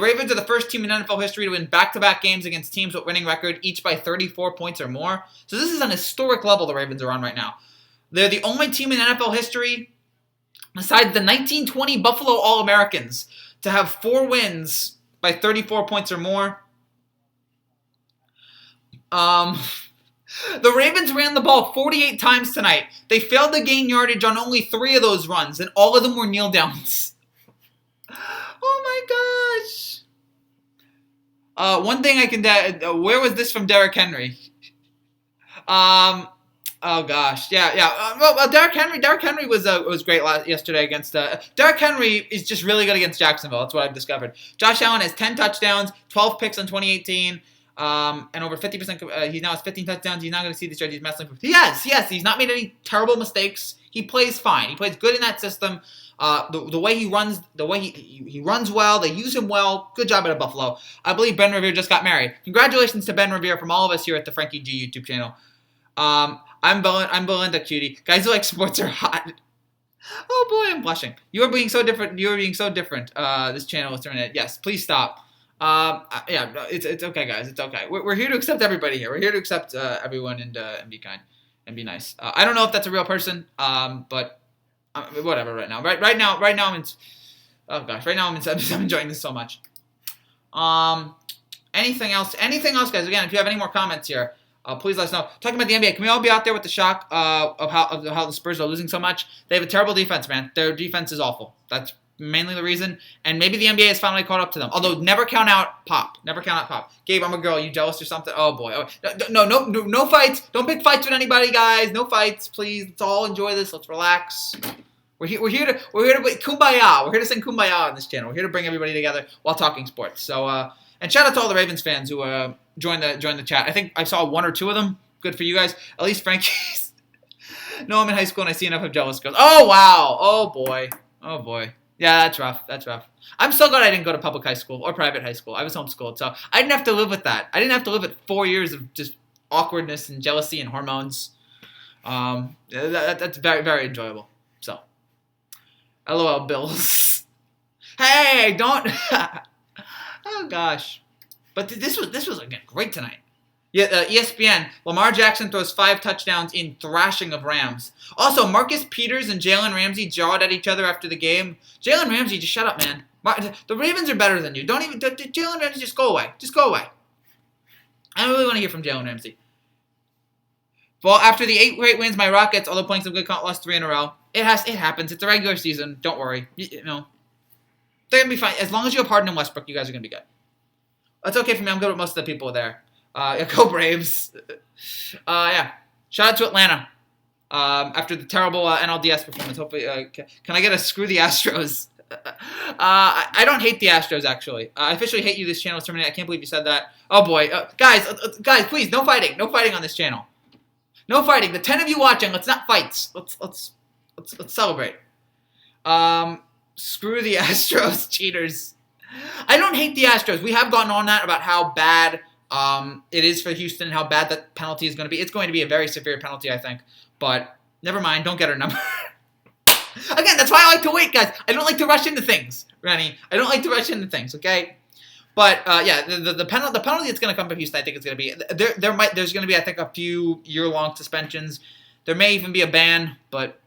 Ravens are the first team in NFL history to win back-to-back games against teams with winning record, each by 34 points or more. So this is an historic level the Ravens are on right now. They're the only team in NFL history, besides the 1920 Buffalo All-Americans, to have 4 wins by 34 points or more. The Ravens ran the ball 48 times tonight. They failed to gain yardage on only 3 of those runs, and all of them were kneel downs. Oh my gosh. One thing I can... where was this from Derrick Henry? Oh gosh, yeah. Well, Derrick Henry was great yesterday against. Derrick Henry is just really good against Jacksonville. That's what I've discovered. Josh Allen has 10 touchdowns, 12 picks in 2018, and over 50%. He now has 15 touchdowns. He's not going to see the stretch. He's messing. Yes. He's not made any terrible mistakes. He plays fine. He plays good in that system. The way he runs, he runs well. They use him well. Good job at Buffalo. I believe Ben Revere just got married. Congratulations to Ben Revere from all of us here at the Frankie G YouTube channel. I'm Belinda, cutie. Guys who like sports are hot. Oh boy, I'm blushing. You are being so different. This channel is turning it. Yes, please stop. Yeah, it's okay, guys. It's okay. We're here to accept everybody here. We're here to accept everyone and be kind and be nice. I don't know if that's a real person. But whatever. Right now, right now, I'm. Oh gosh, right now I'm enjoying this so much. Anything else, guys? Again, if you have any more comments here. Please let us know. Talking about the NBA, can we all be out there with the shock of how the Spurs are losing so much? They have a terrible defense, man. Their defense is awful. That's mainly the reason. And maybe the NBA has finally caught up to them. Although, never count out Pop. Never count out Pop. Gabe, I'm a girl. You jealous or something? Oh, boy. No fights. Don't pick fights with anybody, guys. No fights, please. Let's all enjoy this. Let's relax. We're here to kumbaya. We're here to sing kumbaya on this channel. We're here to bring everybody together while talking sports. So, and shout out to all the Ravens fans who joined the chat. I think I saw one or two of them. Good for you guys. At least Frankie's. No, I'm in high school and I see enough of jealous girls. Oh wow. Oh boy. Yeah, that's rough. I'm so glad I didn't go to public high school or private high school. I was homeschooled, so I didn't have to live with that. I didn't have to live with 4 years of just awkwardness and jealousy and hormones. That's very, very enjoyable. So, LOL, Bills. Hey, don't. Oh gosh, but this was again great tonight. Yeah, ESPN. Lamar Jackson throws 5 touchdowns in thrashing of Rams. Also, Marcus Peters and Jalen Ramsey jawed at each other after the game. Jalen Ramsey, just shut up, man. The Ravens are better than you. Jalen Ramsey, just go away. Just go away. I don't really want to hear from Jalen Ramsey. Well, after the 8 great wins, my Rockets, although playing some good, lost 3 in a row. It happens. It's a regular season. Don't worry. You know. They're going to be fine. As long as you have Harden and Westbrook, you guys are going to be good. That's okay for me. I'm good with most of the people there. Go Braves. Yeah. Shout out to Atlanta. After the terrible NLDS performance. Hopefully, can I get a screw the Astros? I don't hate the Astros, actually. I officially hate you. This channel is terminated. I can't believe you said that. Oh, boy. Guys, please, no fighting. No fighting on this channel. No fighting. The 10 of you watching, let's not fight. Let's celebrate. Screw the Astros, cheaters. I don't hate the Astros. We have gotten on that about how bad it is for Houston and how bad that penalty is going to be. It's going to be a very severe penalty, I think. But never mind. Don't get her number. Again, that's why I like to wait, guys. I don't like to rush into things, Rennie. I don't like to rush into things, okay? But, yeah, the penalty that's going to come from Houston, I think it's going to be... There's going to be, I think, a few year-long suspensions. There may even be a ban, but...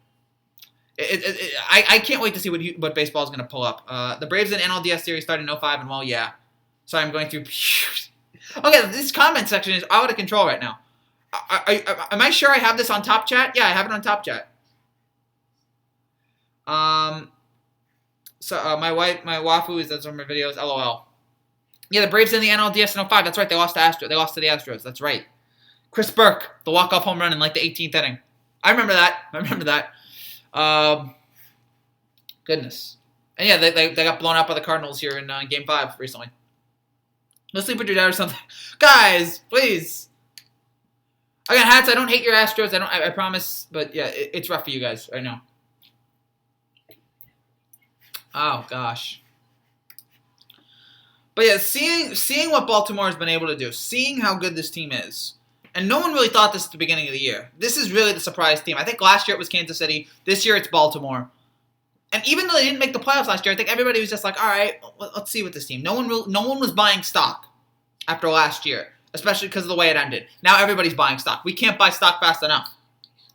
I can't wait to see what baseball is going to pull up. The Braves and NLDS series started in 2005, and well, yeah. Sorry, I'm going through... Okay, this comment section is out of control right now. Am I sure I have this on Top Chat? Yeah, I have it on Top Chat. So my waifu is that's on my videos. LOL. Yeah, the Braves in the NLDS in 2005. That's right. They lost to the Astros. That's right. Chris Burke, the walk-off home run in like the 18th inning. I remember that. Goodness. And yeah, they got blown out by the Cardinals here in Game 5 recently. Go sleep with your dad or something. Guys, please. I got hats. I don't hate your Astros. I promise. But yeah, it's rough for you guys right now. Oh gosh. But yeah, seeing what Baltimore has been able to do, seeing how good this team is. And no one really thought this at the beginning of the year. This is really the surprise team. I think last year it was Kansas City. This year it's Baltimore. And even though they didn't make the playoffs last year, I think everybody was just like, all right, let's see with this team. No one was buying stock after last year, especially because of the way it ended. Now everybody's buying stock. We can't buy stock fast enough.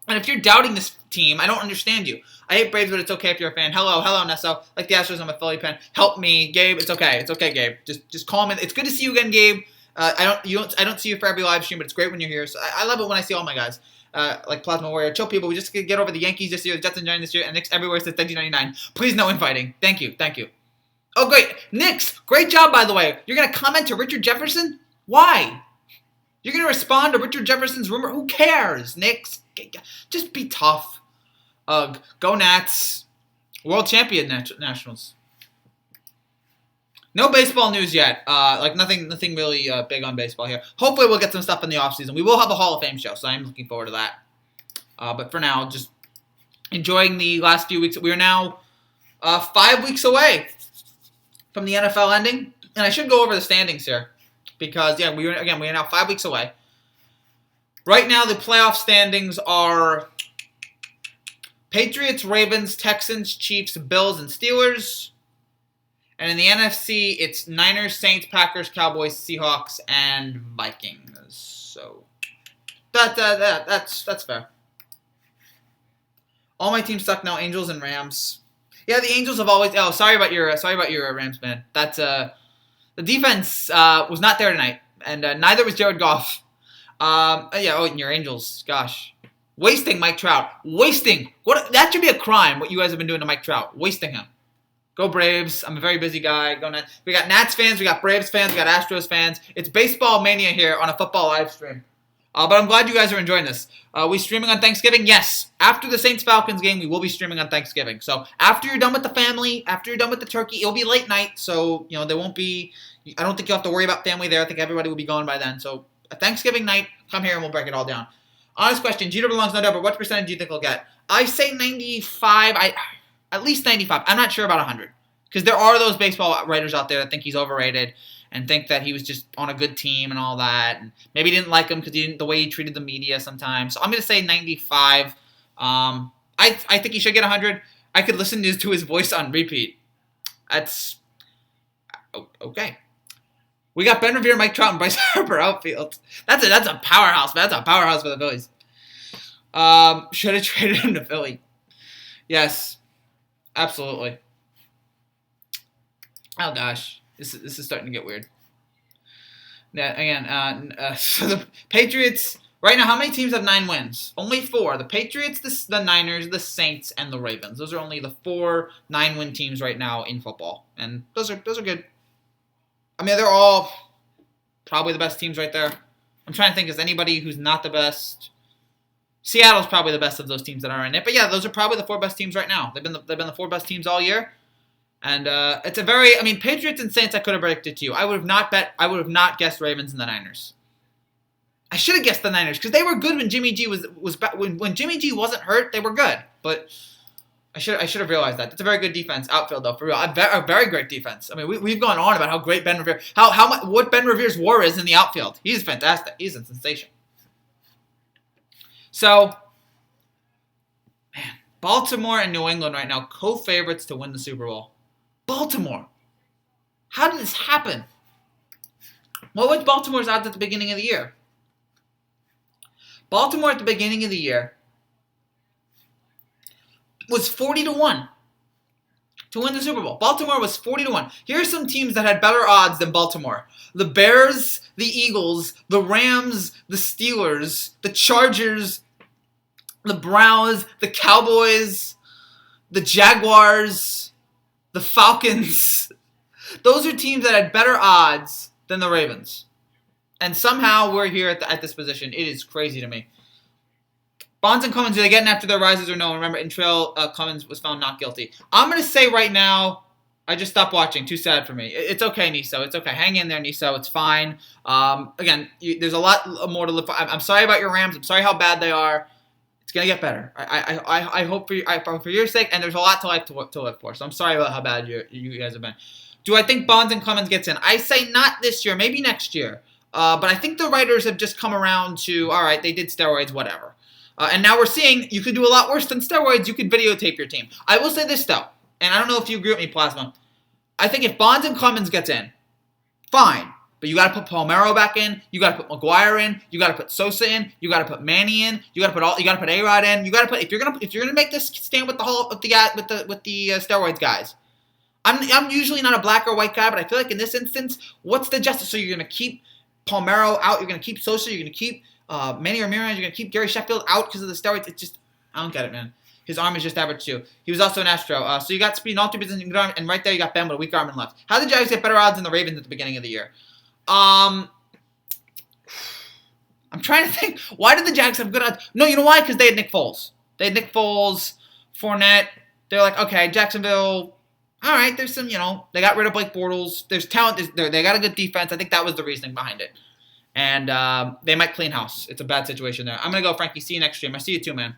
And if you're doubting this team, I don't understand you. I hate Braves, but it's okay if you're a fan. Hello, Nesso. Like the Astros, I'm a Philly fan. Help me, Gabe. It's okay, Gabe. Just call me. It's good to see you again, Gabe. I don't see you for every live stream, but it's great when you're here. So I love it when I see all my guys. Like Plasma Warrior, chill people. We just get over the Yankees this year, the Jets enjoying this year, and Knicks everywhere since 1999. Please no infighting. Thank you. Oh great, Knicks, great job by the way. You're gonna comment to Richard Jefferson? Why? You're going to respond to Richard Jefferson's rumor? Who cares, Knicks? Just be tough. Ugh. Go Nats. World champion Nationals. No baseball news yet. Nothing really big on baseball here. Hopefully we'll get some stuff in the offseason. We will have a Hall of Fame show, so I'm looking forward to that. But for now, just enjoying the last few weeks. We are now 5 weeks away from the NFL ending. And I should go over the standings here. Because, yeah, we are now 5 weeks away. Right now, the playoff standings are Patriots, Ravens, Texans, Chiefs, Bills, and Steelers. And in the NFC, it's Niners, Saints, Packers, Cowboys, Seahawks, and Vikings. So that's fair. All my teams suck now. Angels and Rams. Yeah, the Angels have always. Oh, sorry about your Rams, man. That's the defense was not there tonight, and neither was Jared Goff. And your Angels, gosh. Wasting Mike Trout. Wasting. That should be a crime, what you guys have been doing to Mike Trout. Wasting him. Go Braves. I'm a very busy guy. Go Nats. We got Nats fans. We got Braves fans. We got Astros fans. It's baseball mania here on a football live stream. But I'm glad you guys are enjoying this. We streaming on Thanksgiving? Yes. After the Saints-Falcons game, we will be streaming on Thanksgiving. So after you're done with the family, after you're done with the turkey, it'll be late night. So, there won't be... I don't think you'll have to worry about family there. I think everybody will be gone by then. So Thanksgiving night, come here and we'll break it all down. Honest question. Jeter belongs no doubt, but what percentage do you think he'll get? I say 95. At least 95. I'm not sure about 100. Because there are those baseball writers out there that think he's overrated and think that he was just on a good team and all that. And maybe didn't like him because the way he treated the media sometimes. So I'm going to say 95. I think he should get 100. I could listen to his voice on repeat. That's okay. We got Ben Revere, Mike Trout, and Bryce Harper outfield. That's a powerhouse, man. That's a powerhouse for the Phillies. Should have traded him to Philly. Yes, absolutely. Oh gosh, this is starting to get weird. Yeah, again, so the Patriots right now. How many teams have 9 wins? Only 4. The Patriots, the Niners, the Saints, and the Ravens. Those are only the 4 9-win teams right now in football, and those are good. I mean, they're all probably the best teams right there. I'm trying to think, is anybody who's not the best? Seattle's probably the best of those teams that are in it. But yeah, those are probably the 4 best teams right now. They've been the 4 best teams all year. And it's a very, Patriots and Saints I could have predicted to you. I would have not guessed Ravens and the Niners. I should have guessed the Niners because they were good when Jimmy G was when Jimmy G wasn't hurt, they were good. But I should have realized that. That's a very good defense outfield though, for real. A very great defense. I mean, we've gone on about how great Ben Revere, what Ben Revere's war is in the outfield. He's fantastic. He's a sensation. So, man, Baltimore and New England right now co-favorites to win the Super Bowl. Baltimore. How did this happen? What was Baltimore's odds at the beginning of the year? Baltimore at the beginning of the year was 40-1 to win the Super Bowl. Baltimore was 40-1. Here are some teams that had better odds than Baltimore. The Bears, the Eagles, the Rams, the Steelers, the Chargers, the Browns, the Cowboys, the Jaguars, the Falcons. Those are teams that had better odds than the Ravens. And somehow we're here at this position. It is crazy to me. Bonds and Cummins, are they getting after their rises or no? Remember, in trail, Cummins was found not guilty. I'm going to say right now, I just stopped watching. Too sad for me. It's okay, Niso. It's okay. Hang in there, Niso. It's fine. Again, there's a lot more to live for. I'm sorry about your Rams. I'm sorry how bad they are. It's going to get better. I hope for your sake, and there's a lot to live for. So I'm sorry about how bad you guys have been. Do I think Bonds and Cummins gets in? I say not this year, maybe next year. But I think the writers have just come around to, all right, they did steroids, whatever. And now we're seeing you could do a lot worse than steroids. You could videotape your team. I will say this, though, and I don't know if you agree with me, Plasma. I think if Bonds and Cummins gets in, fine. But you got to put Palmeiro back in. You got to put McGuire in. You got to put Sosa in. You got to put Manny in. You got to put A-Rod in. You got to put if you're gonna make this stand with the steroids guys. I'm usually not a black or white guy, but I feel like in this instance, what's the justice? So you're gonna keep Palmeiro out. You're gonna keep Sosa. You're gonna keep Manny Ramirez. You're gonna keep Gary Sheffield out because of the steroids. It's just I don't get it, man. His arm is just average too. He was also an Astro. So you got speed in all 2 positions, and right there you got Ben with a weak arm and left. How did the Jags get better odds than the Ravens at the beginning of the year? I'm trying to think. Why did the Jags have good odds? No, you know why? Because they had Nick Foles. They had Nick Foles, Fournette. They're like, okay, Jacksonville, all right, there's some, they got rid of Blake Bortles. There's talent. They got a good defense. I think that was the reasoning behind it. And they might clean house. It's a bad situation there. I'm going to go, Frankie. See you next stream. I see you too, man.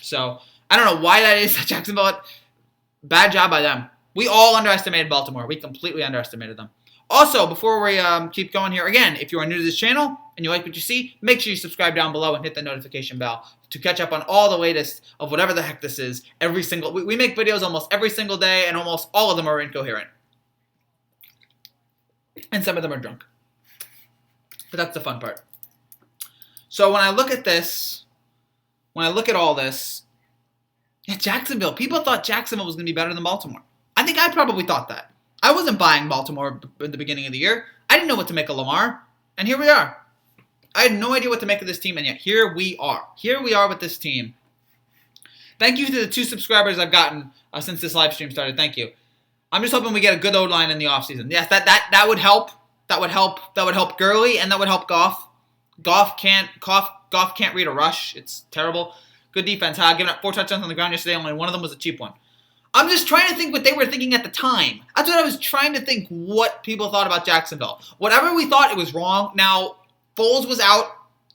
So, I don't know why that is. Jacksonville, bad job by them. We all underestimated Baltimore. We completely underestimated them. Also, before we keep going here, again, if you are new to this channel and you like what you see, make sure you subscribe down below and hit the notification bell to catch up on all the latest of whatever the heck this is. We make videos almost every single day, and almost all of them are incoherent. And some of them are drunk. But that's the fun part. So when I look at this, when I look at all this, yeah, Jacksonville. People thought Jacksonville was going to be better than Baltimore. I think I probably thought that. I wasn't buying Baltimore at the beginning of the year. I didn't know what to make of Lamar, and here we are. I had no idea what to make of this team, and yet here we are. Here we are with this team. Thank you to the 2 subscribers I've gotten since this live stream started. Thank you. I'm just hoping we get a good O-line in the offseason. Yes, that would help. That would help. That would help Gurley, and that would help Goff. Goff can't read a rush. It's terrible. Good defense. Giving up 4 touchdowns on the ground yesterday. Only one of them was a cheap one. I'm just trying to think what they were thinking at the time. That's what I was trying to think, what people thought about Jacksonville. Whatever we thought, it was wrong. Now, Foles was out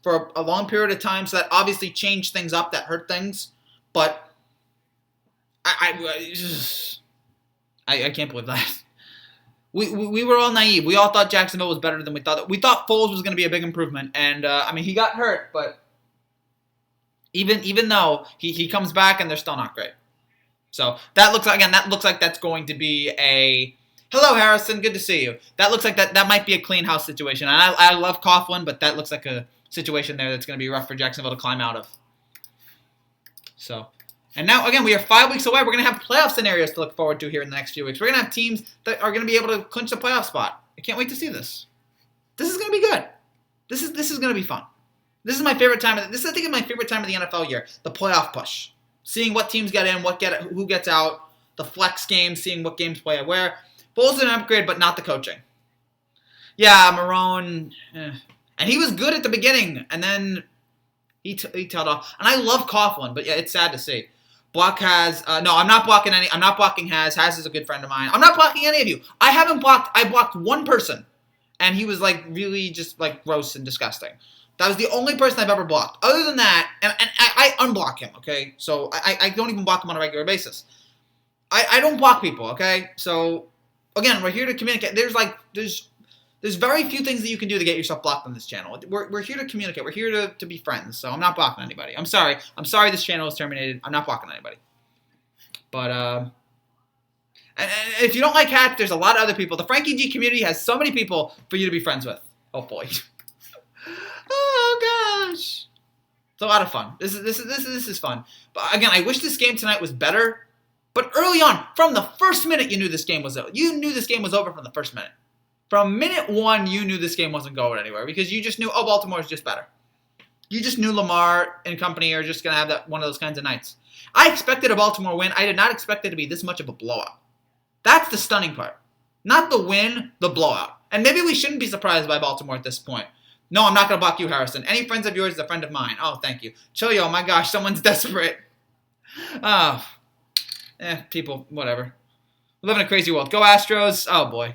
for a long period of time, so that obviously changed things up. That hurt things. But I can't believe that. We were all naive. We all thought Jacksonville was better than we thought. We thought Foles was going to be a big improvement. And, he got hurt, but even though he comes back and they're still not great. So that looks like that's going to be a hello, Harrison. Good to see you. That looks like that might be a clean house situation. And I love Coughlin, but that looks like a situation there that's going to be rough for Jacksonville to climb out of. So, and now again, we are 5 weeks away. We're going to have playoff scenarios to look forward to here in the next few weeks. We're going to have teams that are going to be able to clinch the playoff spot. I can't wait to see this. This is going to be good. This is going to be fun. This is my favorite time. This is, I think, my favorite time of the NFL year. The playoff push. Seeing what teams get in, who gets out, the flex games, seeing what games play where. Foles is an upgrade, but not the coaching. Yeah, Marone, and he was good at the beginning, and then he tailed off. And I love Coughlin, but yeah, it's sad to see. Block has no, I'm not blocking any. I'm not blocking Has. Has is a good friend of mine. I'm not blocking any of you. I blocked one person, and he was like really just like gross and disgusting. That was the only person I've ever blocked. Other than that, and I unblock him, okay? So I don't even block him on a regular basis. I don't block people, okay? So, again, we're here to communicate. There's very few things that you can do to get yourself blocked on this channel. We're here to communicate. We're here to be friends. So I'm not blocking anybody. I'm sorry. This channel is terminated. I'm not blocking anybody. But, and if you don't like hats, there's a lot of other people. The Frankie G community has so many people for you to be friends with. Oh, boy. Oh gosh, it's a lot of fun. This is fun. But again, I wish this game tonight was better. But early on, from the first minute, you knew this game was over. You knew this game was over from the first minute. From minute 1, you knew this game wasn't going anywhere because you just knew, oh, Baltimore's just better. You just knew Lamar and company are just gonna have one of those kinds of nights. I expected a Baltimore win. I did not expect it to be this much of a blowout. That's the stunning part. Not the win, the blowout. And maybe we shouldn't be surprised by Baltimore at this point. No, I'm not going to block you, Harrison. Any friends of yours is a friend of mine. Oh, thank you. Chilio, oh my gosh, someone's desperate. Oh. People, whatever. We live in a crazy world. Go Astros. Oh, boy.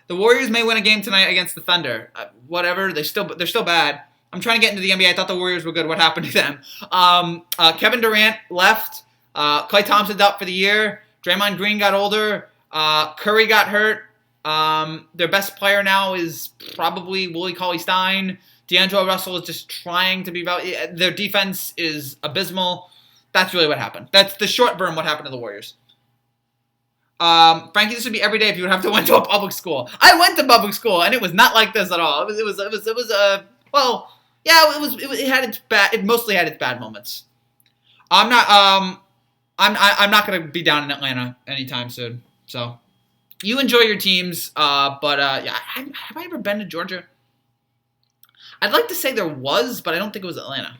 The Warriors may win a game tonight against the Thunder. Whatever. They're still bad. I'm trying to get into the NBA. I thought the Warriors were good. What happened to them? Kevin Durant left. Klay Thompson's out for the year. Draymond Green got older. Curry got hurt. Their best player now is probably Willie Cauley-Stein. D'Angelo Russell is just trying to be their defense is abysmal. That's really what happened. That's the short version what happened to the Warriors. Frankie, this would be every day if you would have to went to a public school. I went to public school and it was not like this at all. It mostly had its bad moments. I'm not going to be down in Atlanta anytime soon. So you enjoy your teams, yeah. Have I ever been to Georgia? I'd like to say there was, but I don't think it was Atlanta.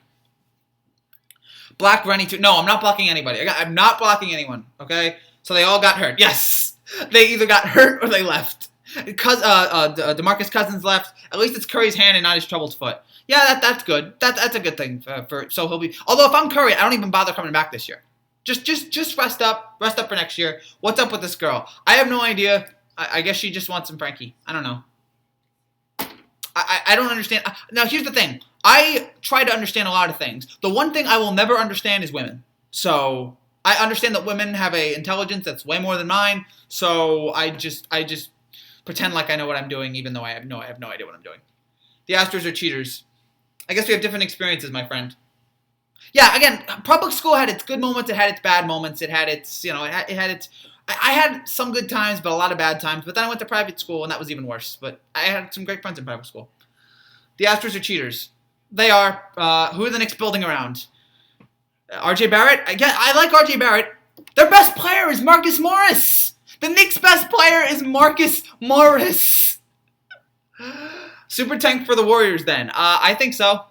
Black Rennie too. No, I'm not blocking anybody. I'm not blocking anyone. Okay, so they all got hurt. Yes, they either got hurt or they left. Because DeMarcus Cousins left. At least it's Curry's hand and not his troubled foot. Yeah, that's good. That's a good thing so he'll be. Although if I'm Curry, I don't even bother coming back this year. Just rest up for next year. What's up with this girl? I have no idea. I guess she just wants some Frankie. I don't know. I don't understand. Now here's the thing. I try to understand a lot of things. The one thing I will never understand is women. So I understand that women have a intelligence that's way more than mine. So I just pretend like I know what I'm doing, even though I have no idea what I'm doing. The Astros are cheaters. I guess we have different experiences, my friend. Yeah, again, public school had its good moments. It had its bad moments. It had its, it had its. I had some good times, but a lot of bad times. But then I went to private school, and that was even worse. But I had some great friends in private school. The Astros are cheaters. They are. Who are the Knicks building around? R.J. Barrett? Again, I like R.J. Barrett. Their best player is Marcus Morris. The Knicks' best player is Marcus Morris. Super tank for the Warriors, then. I think so.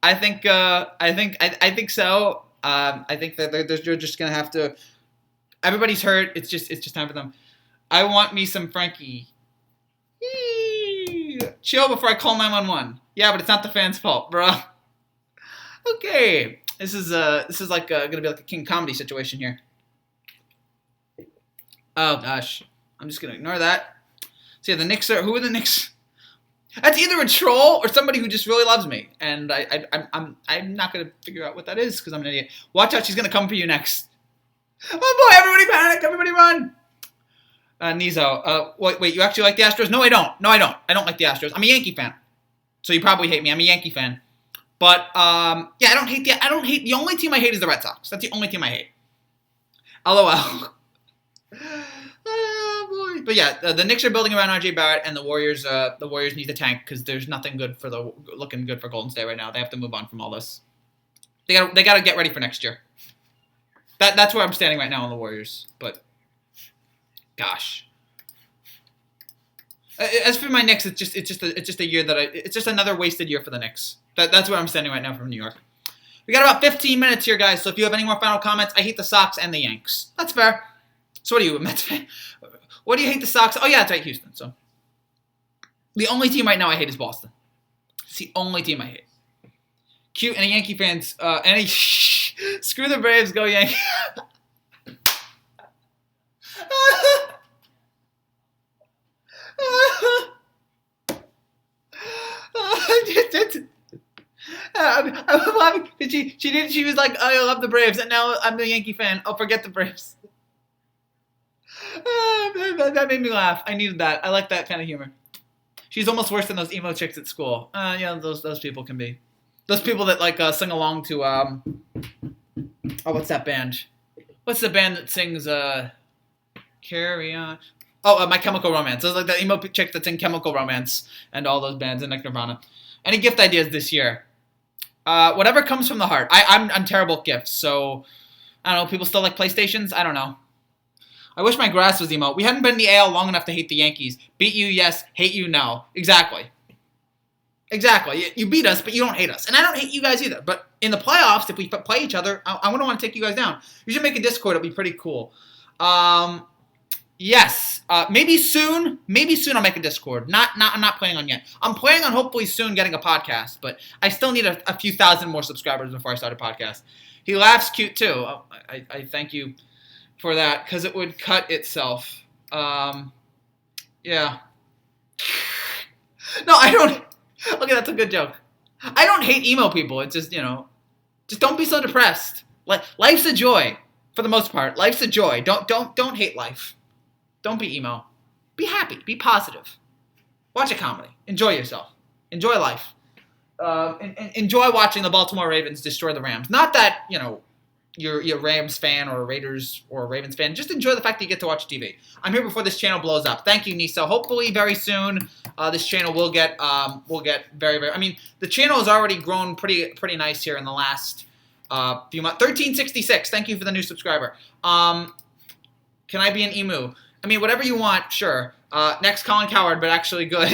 I think so. I think that they're just gonna have to. Everybody's hurt. It's just time for them. I want me some Frankie. Eee. Chill before I call 911. Yeah, but it's not the fans' fault, bro. Okay, this is like gonna be like a King comedy situation here. Oh gosh, I'm just gonna ignore that. So yeah, the Knicks are. Who are the Knicks? That's either a troll or somebody who just really loves me, and I'm not gonna figure out what that is because I'm an idiot. Watch out, she's gonna come for you next. Oh boy, everybody panic, everybody run. Nizo, wait, you actually like the Astros? No, I don't. I don't like the Astros. I'm a Yankee fan, so you probably hate me. I'm a Yankee fan, but yeah, I don't hate the only team I hate is the Red Sox. That's the only team I hate. LOL. Oh boy. But yeah, the Knicks are building around R.J. Barrett, and the Warriors need to tank because there's nothing good looking good for Golden State right now. They have to move on from all this. They gotta get ready for next year. That's where I'm standing right now on the Warriors. But gosh, as for my Knicks, it's just a year that it's just another wasted year for the Knicks. That's where I'm standing right now from New York. We got about 15 minutes here, guys. So if you have any more final comments, I hate the Sox and the Yanks. That's fair. So what are you, a Mets fan? What do you hate the Sox? Oh yeah, that's right, Houston. So the only team right now I hate is Boston. It's the only team I hate. Cute. Any Yankee fans? Screw the Braves. Go Yankees. I'm laughing. She was like, oh, I love the Braves, and now I'm the Yankee fan. Oh, forget the Braves. That made me laugh. I needed that. I like that kind of humor. She's almost worse than those emo chicks at school. Yeah, those people can be. Those people that like sing along to oh, what's that band? What's the band that sings Carry On? Oh, My Chemical Romance. Those like the emo chick that's in Chemical Romance and all those bands and like Nirvana. Any gift ideas this year? Whatever comes from the heart. I'm terrible at gifts, so I don't know. People still like PlayStations? I don't know. I wish my grass was emo. We hadn't been in the AL long enough to hate the Yankees. Beat you, yes. Hate you, no. Exactly. You beat us, but you don't hate us. And I don't hate you guys either. But in the playoffs, if we play each other, I wouldn't want to take you guys down. You should make a Discord. It'll be pretty cool. Yes. Maybe soon. I'll make a Discord. I'm not planning on yet. I'm planning on hopefully soon getting a podcast, but I still need a few thousand more subscribers before I start a podcast. He laughs cute too. Oh, I thank you for that because it would cut itself. Yeah. No, I don't. Okay, that's a good joke. I don't hate emo people. It's just, just don't be so depressed. Life's a joy for the most part. Life's a joy. Don't hate life. Don't be emo. Be happy. Be positive. Watch a comedy. Enjoy yourself. Enjoy life. And enjoy watching the Baltimore Ravens destroy the Rams. Not that, you're a Rams fan or a Raiders or a Ravens fan. Just enjoy the fact that you get to watch TV. I'm here before this channel blows up. Thank you, Nisa. Hopefully very soon this channel will get very, very... I mean, the channel has already grown pretty nice here in the last few months. 1366. Thank you for the new subscriber. Can I be an emu? I mean, whatever you want, sure. Next, Colin Cowherd, but actually good.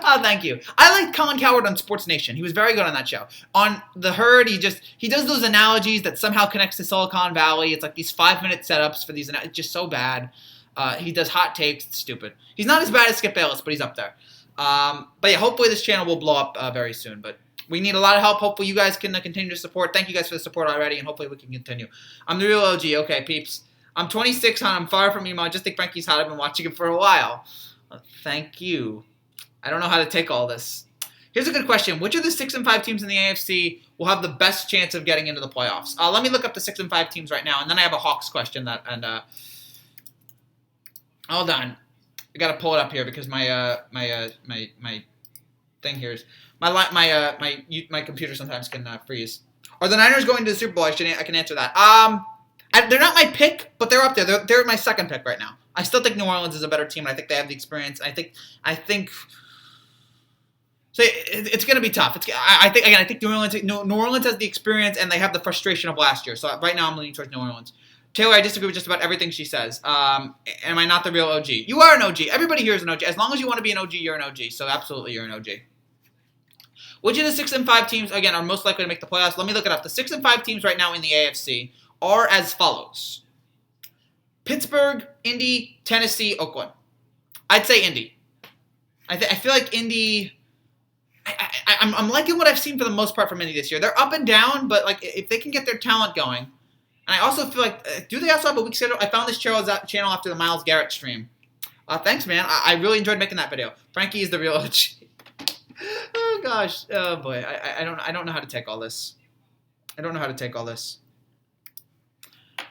Oh, thank you. I liked Colin Cowherd on Sports Nation. He was very good on that show. On The Herd, he does those analogies that somehow connects to Silicon Valley. It's like these 5-minute setups for these. It's just so bad. He does hot takes. It's stupid. He's not as bad as Skip Bayless, but he's up there. But yeah, hopefully this channel will blow up very soon. But we need a lot of help. Hopefully you guys can continue to support. Thank you guys for the support already, and hopefully we can continue. I'm the real OG. Okay, peeps. I'm 26, and I'm far from emo. I just think Frankie's hot. I've been watching him for a while. Thank you. I don't know how to take all this. Here's a good question. Which of the 6 and 5 teams in the AFC will have the best chance of getting into the playoffs? Let me look up the 6 and 5 teams right now, and then I have a Hawks question hold on. I gotta pull it up here because my thing here is my computer sometimes can freeze. Are the Niners going to the Super Bowl? I can answer that. They're not my pick, but they're up there. They're my second pick right now. I still think New Orleans is a better team, and I think they have the experience. I think. So it's going to be tough. I think New Orleans has the experience, and they have the frustration of last year. So right now I'm leaning towards New Orleans. Taylor, I disagree with just about everything she says. Am I not the real OG? You are an OG. Everybody here is an OG. As long as you want to be an OG, you're an OG. So absolutely, you're an OG. Which of the 6 and 5 teams, again, are most likely to make the playoffs? Let me look it up. The 6 and 5 teams right now in the AFC are as follows. Pittsburgh, Indy, Tennessee, Oakland. I'd say Indy. I feel like Indy... I'm liking what I've seen for the most part from Indy this year. They're up and down, but like if they can get their talent going, and I also feel like, do they also have a weak schedule? I found this channel after the Myles Garrett stream. Thanks, man. I really enjoyed making that video. Frankie is the real OG. Oh gosh, oh boy. I don't know how to take all this. I don't know how to take all this.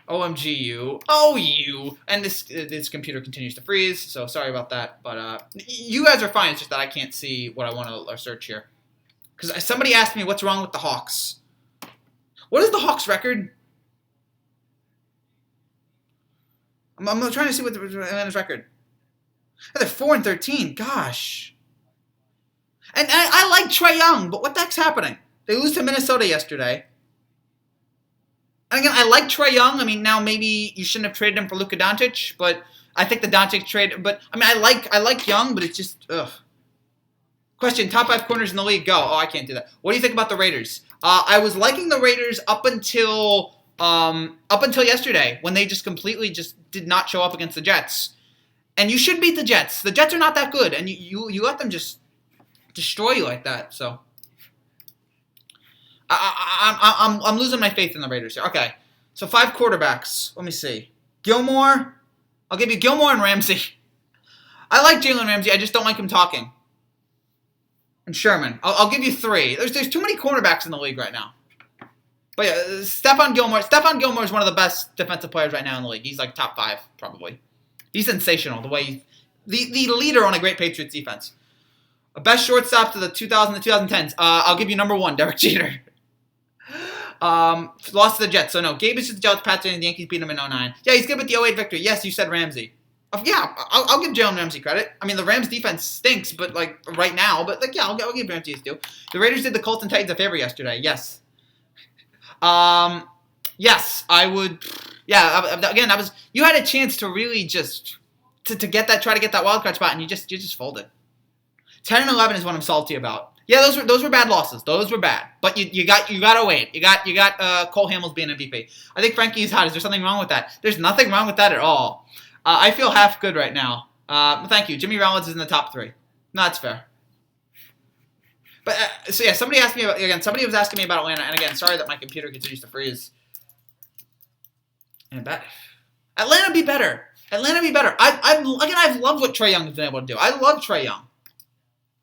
OMG you. Oh you. And this computer continues to freeze, so sorry about that. But you guys are fine. It's just that I can't see what I want to search here. Because somebody asked me what's wrong with the Hawks. What is the Hawks record? I'm trying to see what the Atlanta's record. Oh, they're 4-13. Gosh. And I like Trae Young, but what the heck's happening? They lose to Minnesota yesterday. And again, I like Trae Young. I mean, now maybe you shouldn't have traded him for Luka Doncic, but I think the Doncic trade. But I mean, I like Young, but it's just ugh. Question: top 5 corners in the league. Go. Oh, I can't do that. What do you think about the Raiders? I was liking the Raiders up until yesterday when they just completely did not show up against the Jets. And you should beat the Jets. The Jets are not that good, and you let them just destroy you like that. So. I'm losing my faith in the Raiders here. Okay, so 5 quarterbacks. Let me see. Gilmore. I'll give you Gilmore and Ramsey. I like Jalen Ramsey. I just don't like him talking. And Sherman. I'll give you 3. There's too many cornerbacks in the league right now. But yeah, Stephon Gilmore. Stephon Gilmore is one of the best defensive players right now in the league. He's like top 5 probably. He's sensational. The way the leader on a great Patriots defense. Best shortstop to the 2000s to 2010s. I'll give you number 1, Derek Jeter. Lost to the Jets, so no. Gabe is just jealous Patrick and the Yankees beat him in 09. Yeah, he's good with the 08 victory. Yes, you said Ramsey. Yeah, I'll give Jalen Ramsey credit. I mean, the Rams defense stinks, but like right now, but like yeah, I'll give Ramsey his due. The Raiders did the Colts and Titans a favor yesterday. Yes. Yes, I would. Yeah, again, you had a chance to really just to try to get that wild card spot, and you just folded. 10 and 11 is what I'm salty about. Yeah, those were bad losses. Those were bad. But you got to wait. You got Cole Hamels being MVP. I think Frankie is hot. Is there something wrong with that? There's nothing wrong with that at all. I feel half good right now. Thank you. Jimmy Rollins is in the top 3. No, that's fair. But so yeah, somebody was asking me about Atlanta, and again, sorry that my computer continues to freeze. And Atlanta be better. Atlanta be better. I've loved what Trae Young has been able to do. I love Trae Young,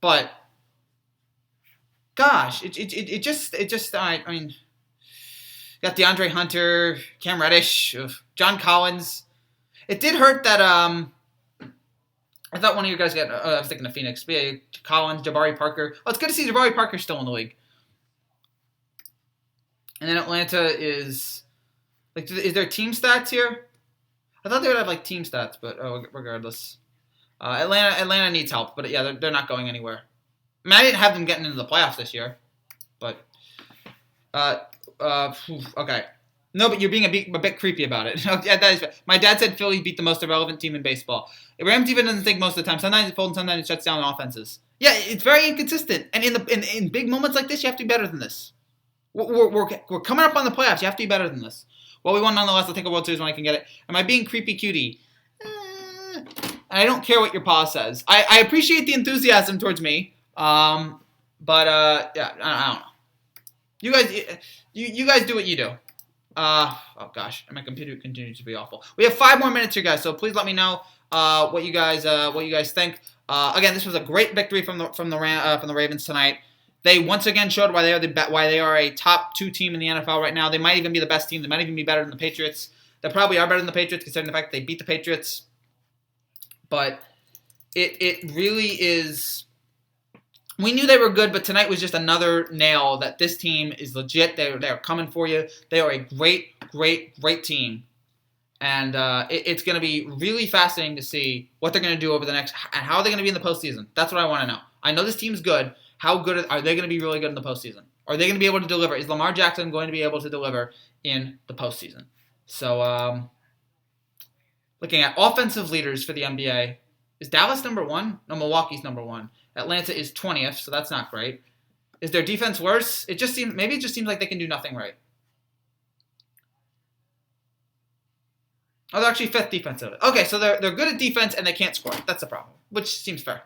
but. Gosh, it just I mean, got DeAndre Hunter, Cam Reddish, John Collins. It did hurt that I thought one of you guys got. I was thinking of Phoenix. But yeah, Collins, Jabari Parker. Oh, it's good to see Jabari Parker still in the league. And then Atlanta is like, is there team stats here? I thought they would have like team stats, but regardless, Atlanta needs help. But yeah, they're not going anywhere. I mean, I didn't have them getting into the playoffs this year, but okay. No, but you're being a bit creepy about it. Yeah, that is. My dad said Philly beat the most irrelevant team in baseball. Rams even doesn't think most of the time. Sometimes it folds, and sometimes it shuts down offenses. Yeah, it's very inconsistent. And in big moments like this, you have to be better than this. We're coming up on the playoffs. You have to be better than this. Well, we won nonetheless. I'll take a World Series when I can get it. Am I being creepy cutie? and I don't care what your pa says. I appreciate the enthusiasm towards me, but yeah, I don't know. You guys do what you do. Oh gosh, my computer continues to be awful. We have 5 more minutes here, guys, so please let me know what you guys think. Again, this was a great victory from the Ravens tonight. They once again showed why they are a top 2 team in the NFL right now. They might even be the best team. They might even be better than the Patriots. They probably are better than the Patriots, considering the fact that they beat the Patriots. But it really is. We knew they were good, but tonight was just another nail that this team is legit. They're coming for you. They are a great, great, great team. And it's going to be really fascinating to see what they're going to do over the next, and how they're going to be in the postseason. That's what I want to know. I know this team's good. How good are they going to be really good in the postseason? Are they going to be able to deliver? Is Lamar Jackson going to be able to deliver in the postseason? So, looking at offensive leaders for the NBA, is Dallas number 1? No, Milwaukee's number 1. Atlanta is 20th, so that's not great. Is their defense worse? It just seems like they can do nothing right. Oh, they're actually 5th defensive. Okay, so they're good at defense and they can't score. That's the problem, which seems fair.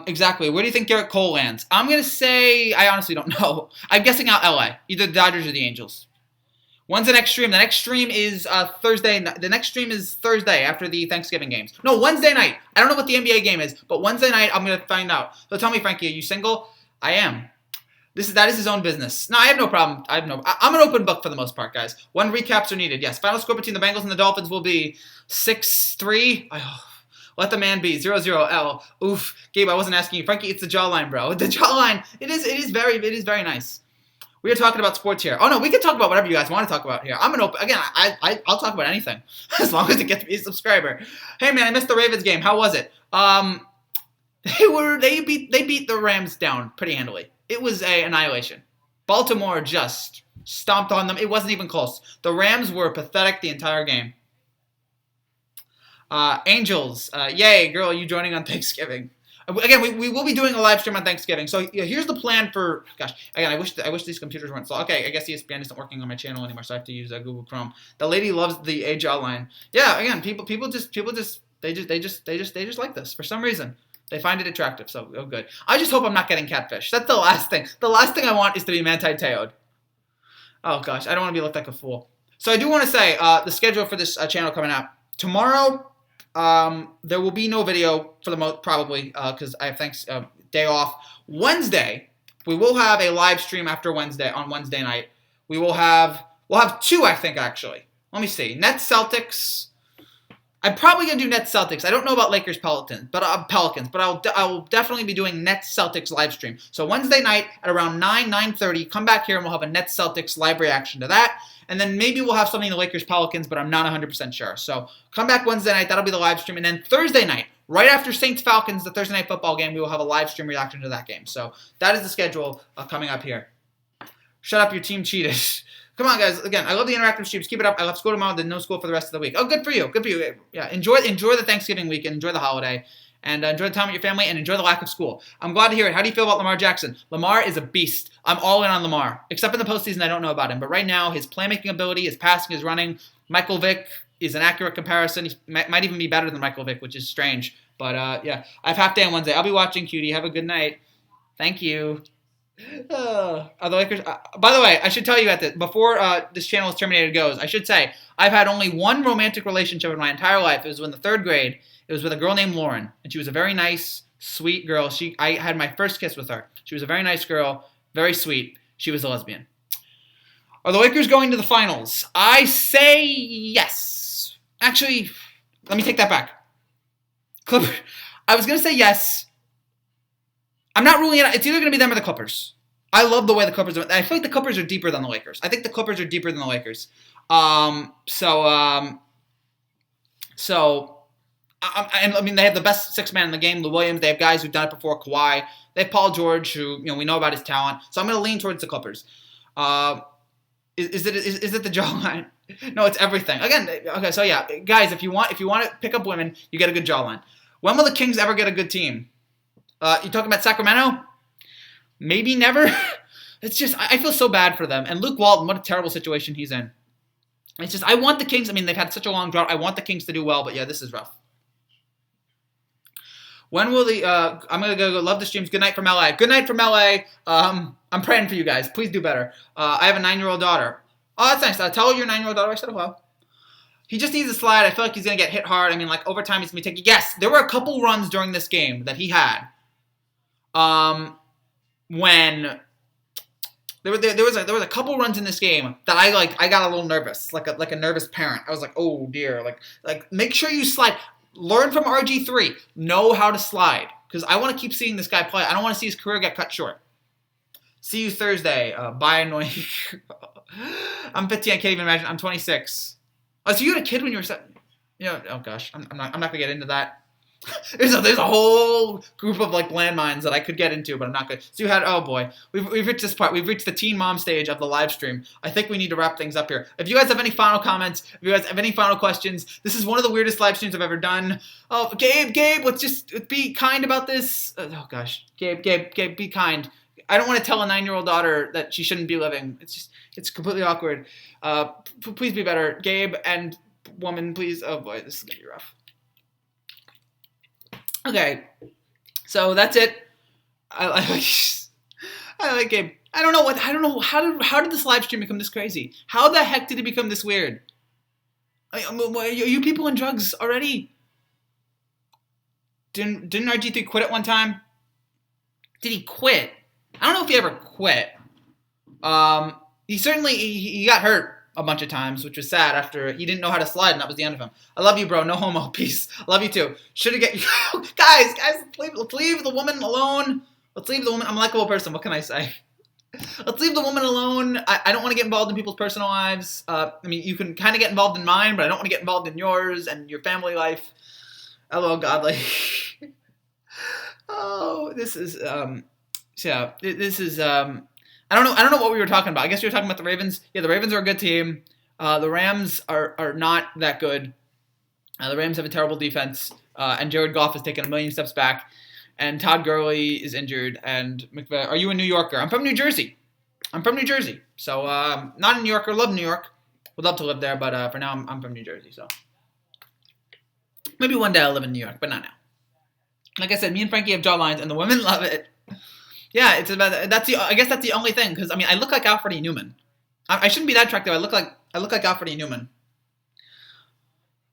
Exactly. Where do you think Garrett Cole lands? I'm gonna say I honestly don't know. I'm guessing out LA, either the Dodgers or the Angels. When's the next stream? The next stream is Thursday. The next stream is Thursday after the Thanksgiving games. No, Wednesday night. I don't know what the NBA game is, but Wednesday night I'm gonna find out. So tell me, Frankie, are you single? I am. That is his own business. No, I have no problem. I'm an open book for the most part, guys. 1 recaps are needed. Yes, final score between the Bengals and the Dolphins will be 6-3. Let the man be 0-0. Oof, Gabe, I wasn't asking you, Frankie. It's the jawline, bro. The jawline. It is very nice. We are talking about sports here. Oh no, we can talk about whatever you guys want to talk about here. I'm an open. Again, I'll talk about anything as long as it gets me a subscriber. Hey man, I missed the Ravens game. How was it? They beat the Rams down pretty handily. It was an annihilation. Baltimore just stomped on them. It wasn't even close. The Rams were pathetic the entire game. Angels, yay, girl, you joining on Thanksgiving. Again, we will be doing a live stream on Thanksgiving. So here's the plan for. Gosh, again, I wish these computers weren't slow. Okay, I guess ESPN isn't working on my channel anymore, so I have to use Google Chrome. The lady loves the age outline. Yeah, again, people just like this for some reason. They find it attractive. So good. I just hope I'm not getting catfish. That's the last thing. The last thing I want is to be manti-teoed. Oh gosh, I don't want to be looked like a fool. So I do want to say the schedule for this channel coming out tomorrow. There will be no video for the probably because I have day off. Wednesday, we will have a live stream after Wednesday on Wednesday night. We'll have 2, I think, actually. Let me see. Nets Celtics. I'm probably gonna do Nets Celtics. I don't know about Lakers Pelicans, but I'll definitely be doing Nets Celtics live stream. So Wednesday night at around 9:30, come back here and we'll have a Nets Celtics live reaction to that. And then maybe we'll have something in the Lakers Pelicans, but I'm not 100% sure. So come back Wednesday night, that'll be the live stream. And then Thursday night, right after Saints Falcons, the Thursday night football game, we will have a live stream reaction to that game. So that is the schedule coming up here. Shut up, your team cheated. Come on, guys. Again, I love the interactive streams. Keep it up. I love school tomorrow, then no school for the rest of the week. Oh, good for you. Good for you. Yeah, enjoy the Thanksgiving weekend. Enjoy the holiday. And enjoy the time with your family, and enjoy the lack of school. I'm glad to hear it. How do you feel about Lamar Jackson? Lamar is a beast. I'm all in on Lamar. Except in the postseason, I don't know about him. But right now, his playmaking ability, his passing, his running. Michael Vick is an accurate comparison. He might even be better than Michael Vick, which is strange. But yeah, I have half day on Wednesday. I'll be watching, cutie. Have a good night. Thank you. Are the Lakers? By the way, I should tell you before this channel is terminated goes, I should say I've had only one romantic relationship in my entire life. It was in the 3rd grade. It was with a girl named Lauren, and she was a very nice, sweet girl. I had my first kiss with her. She was a very nice girl, very sweet. She was a lesbian. Are the Lakers going to the finals? I say yes. Actually, let me take that back. I was going to say yes. I'm not ruling it out. It's either going to be them or the Clippers. I love the way the Clippers are. I feel like the Clippers are deeper than the Lakers. I think the Clippers are deeper than the Lakers. I mean, they have the best 6-man in the game, Lou Williams. They have guys who've done it before, Kawhi. They have Paul George, who we know about his talent. So I'm going to lean towards the Clippers. Is it the jawline? No, it's everything. Again, okay, so yeah, guys, if you want to pick up women, you get a good jawline. When will the Kings ever get a good team? You talking about Sacramento? Maybe never. It's just I feel so bad for them. And Luke Walton, what a terrible situation he's in. It's just, I want the Kings. I mean, they've had such a long drought. I want the Kings to do well, but yeah, this is rough. When will the, I'm going to go love the streams. Good night from LA. Good night from LA. I'm praying for you guys. Please do better. I have a 9-year-old daughter. Oh, that's nice. Tell your 9-year-old daughter I said hello. He just needs a slide. I feel like he's going to get hit hard. I mean, like, over time he's going to be taking, yes, there were a couple runs during this game that he had. When there was a couple runs in this game that I got a little nervous, like a nervous parent. I was like, oh dear, like make sure you slide. Learn from RG3. Know how to slide, because I want to keep seeing this guy play. I don't want to see his career get cut short. See you Thursday. Bye, annoying. I'm 15. I can't even imagine. I'm 26. Oh, so you had a kid when you were 7? Oh gosh, I'm not gonna get into that. There's a whole group of like landmines that I could get into, but I'm not good. So you had, oh boy, we've reached this part. We've reached the teen mom stage of the live stream. I think we need to wrap things up here. If you guys have any final comments, if you guys have any final questions, this is one of the weirdest live streams I've ever done. Oh, Gabe, let's just be kind about this. Oh gosh, Gabe, be kind. I don't want to tell a 9-year-old daughter that she shouldn't be living. It's completely awkward. Please be better, Gabe and woman, please. Oh boy, this is gonna be rough. Okay, so that's it. I like Gabe. I don't know how did this live stream become this crazy? How the heck did it become this weird? Are you people on drugs already? Didn't RG3 quit at one time? Did he quit? I don't know if he ever quit. He certainly he got hurt a bunch of times, which was sad after he didn't know how to slide, and that was the end of him. I love you, bro. No homo. Peace. I love you too. Should've get guys, let's leave the woman alone. Let's leave the woman. I'm a likable person. What can I say? Let's leave the woman alone. I don't want to get involved in people's personal lives. I mean, you can kind of get involved in mine, but I don't want to get involved in yours and your family life. LOL, godly. Oh, this is this is I don't know what we were talking about. I guess we were talking about the Ravens. Yeah, the Ravens are a good team. The Rams are not that good. The Rams have a terrible defense, and Jared Goff has taken a million steps back, and Todd Gurley is injured. And McVay, are you a New Yorker? I'm from New Jersey. So not a New Yorker. Love New York. Would love to live there, but for now I'm from New Jersey. So maybe one day I'll live in New York, but not now. Like I said, me and Frankie have jawlines, and the women love it. Yeah, it's about I guess that's the only thing, because I mean I look like Alfred E. Newman. I shouldn't be that attractive. I look like Alfred E. Newman.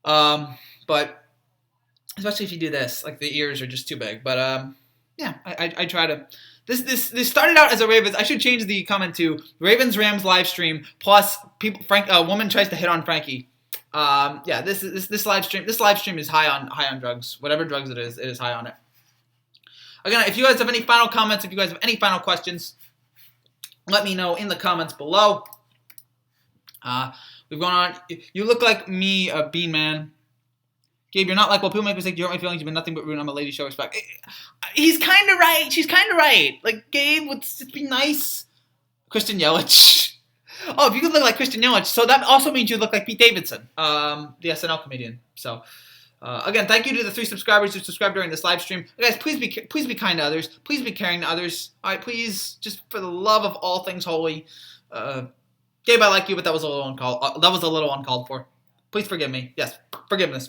But especially if you do this, like the ears are just too big. But yeah, I try to. This started out as a Ravens. I should change the comment to Ravens Rams live stream plus woman tries to hit on Frankie. Yeah, this live stream is high on drugs. Whatever drugs it is high on it. Again, if you guys have any final comments, if you guys have any final questions, let me know in the comments below. We've gone on. You look like me, Bean Man. Gabe, you're not like, well, people make mistakes. You hurt my feelings. You've been nothing but rude. I'm a lady. Show respect. He's kind of right. She's kind of right. Like, Gabe, let's just be nice. Christian Yelich. Oh, if you could look like Christian Yelich, so that also means you look like Pete Davidson, the SNL comedian. So. Again, thank you to the 3 subscribers who subscribed during this live stream. Guys, please be kind to others. Please be caring to others. All right, please, just for the love of all things holy. Gabe, I like you, but that was a little uncalled for. Please forgive me. Yes, forgiveness.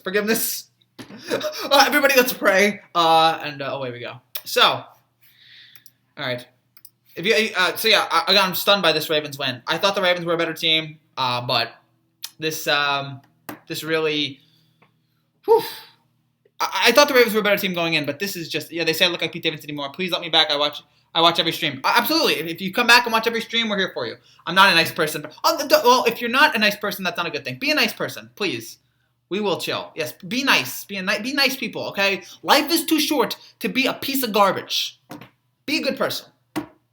Everybody, let's pray. And away we go. So, all right. If you, I'm stunned by this Ravens win. I thought the Ravens were a better team, but this really. Whew. I thought the Ravens were a better team going in, but this is just, they say I look like Pete Davidson anymore. Please let me back. I watch every stream. Absolutely. If you come back and watch every stream, we're here for you. I'm not a nice person. Well, if you're not a nice person, that's not a good thing. Be a nice person, please. We will chill. Yes, be nice. Be nice people, okay? Life is too short to be a piece of garbage. Be a good person.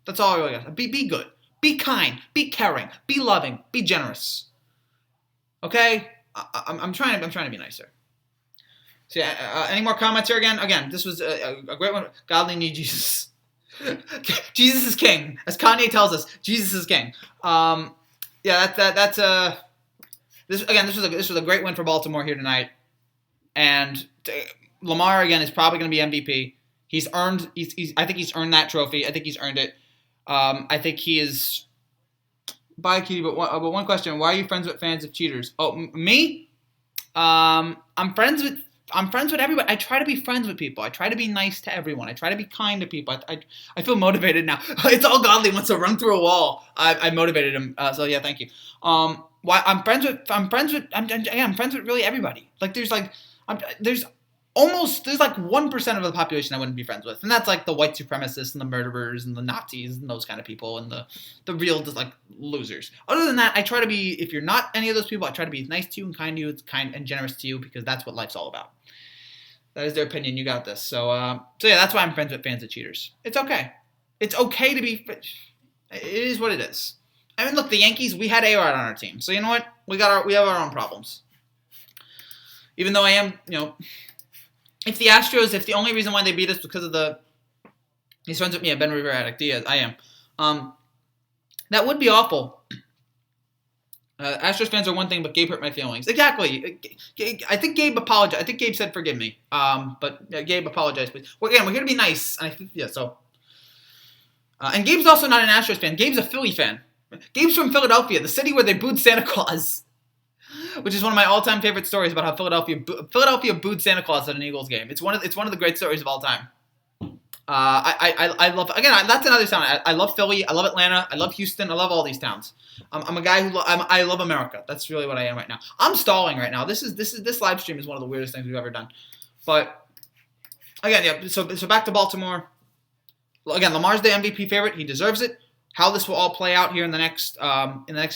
That's all I really got. Be good. Be kind. Be caring. Be loving. Be generous. Okay? I'm trying to be nicer. So yeah, any more comments here again? Again, this was a great one. Godly need Jesus. Jesus is king. As Kanye tells us, Jesus is king. This was a great win for Baltimore here tonight. And Lamar, again, is probably going to be MVP. I think he's earned that trophy. I think he's earned it. I think he is Bye, Kitty. But one question: why are you friends with fans of cheaters? Oh, me? I'm friends with everybody. I try to be friends with people. I try to be nice to everyone. I try to be kind to people. I feel motivated now. It's all godly wants to run through a wall. I motivated him. So yeah, thank you. Why I'm friends with really everybody. Like there's there's like 1% of the population I wouldn't be friends with, and that's like the white supremacists and the murderers and the Nazis and those kind of people and the real just like losers. Other than that, I try to be, if you're not any of those people, I try to be nice to you and kind to you, it's kind and generous to you, because that's what life's all about. That is their opinion. You got this. So yeah, that's why I'm friends with fans of cheaters. It's okay. It's okay to be. It is what it is. I mean, look, the Yankees. We had A-Rod on our team, so you know what? We have our own problems. Even though I am, if the Astros, if the only reason why they beat us because of he's friends with me, Ben Rivera, Diaz, I am. That would be awful. Astros fans are one thing, but Gabe hurt my feelings. Exactly. I think Gabe apologized. I think Gabe said forgive me. But Gabe apologized, please. Well, again, we're here to be nice. So. And Gabe's also not an Astros fan. Gabe's a Philly fan. Gabe's from Philadelphia, the city where they booed Santa Claus, which is one of my all-time favorite stories about how Philadelphia booed Santa Claus at an Eagles game. It's one of the great stories of all time. I love, again, that's another town. I love Philly. I love Atlanta. I love Houston. I love all these towns. I'm a guy who I love America. That's really what I am right now. I'm stalling right now. This live stream is one of the weirdest things we've ever done. But again, yeah. So back to Baltimore. Again, Lamar's the MVP favorite. He deserves it. How this will all play out here in the next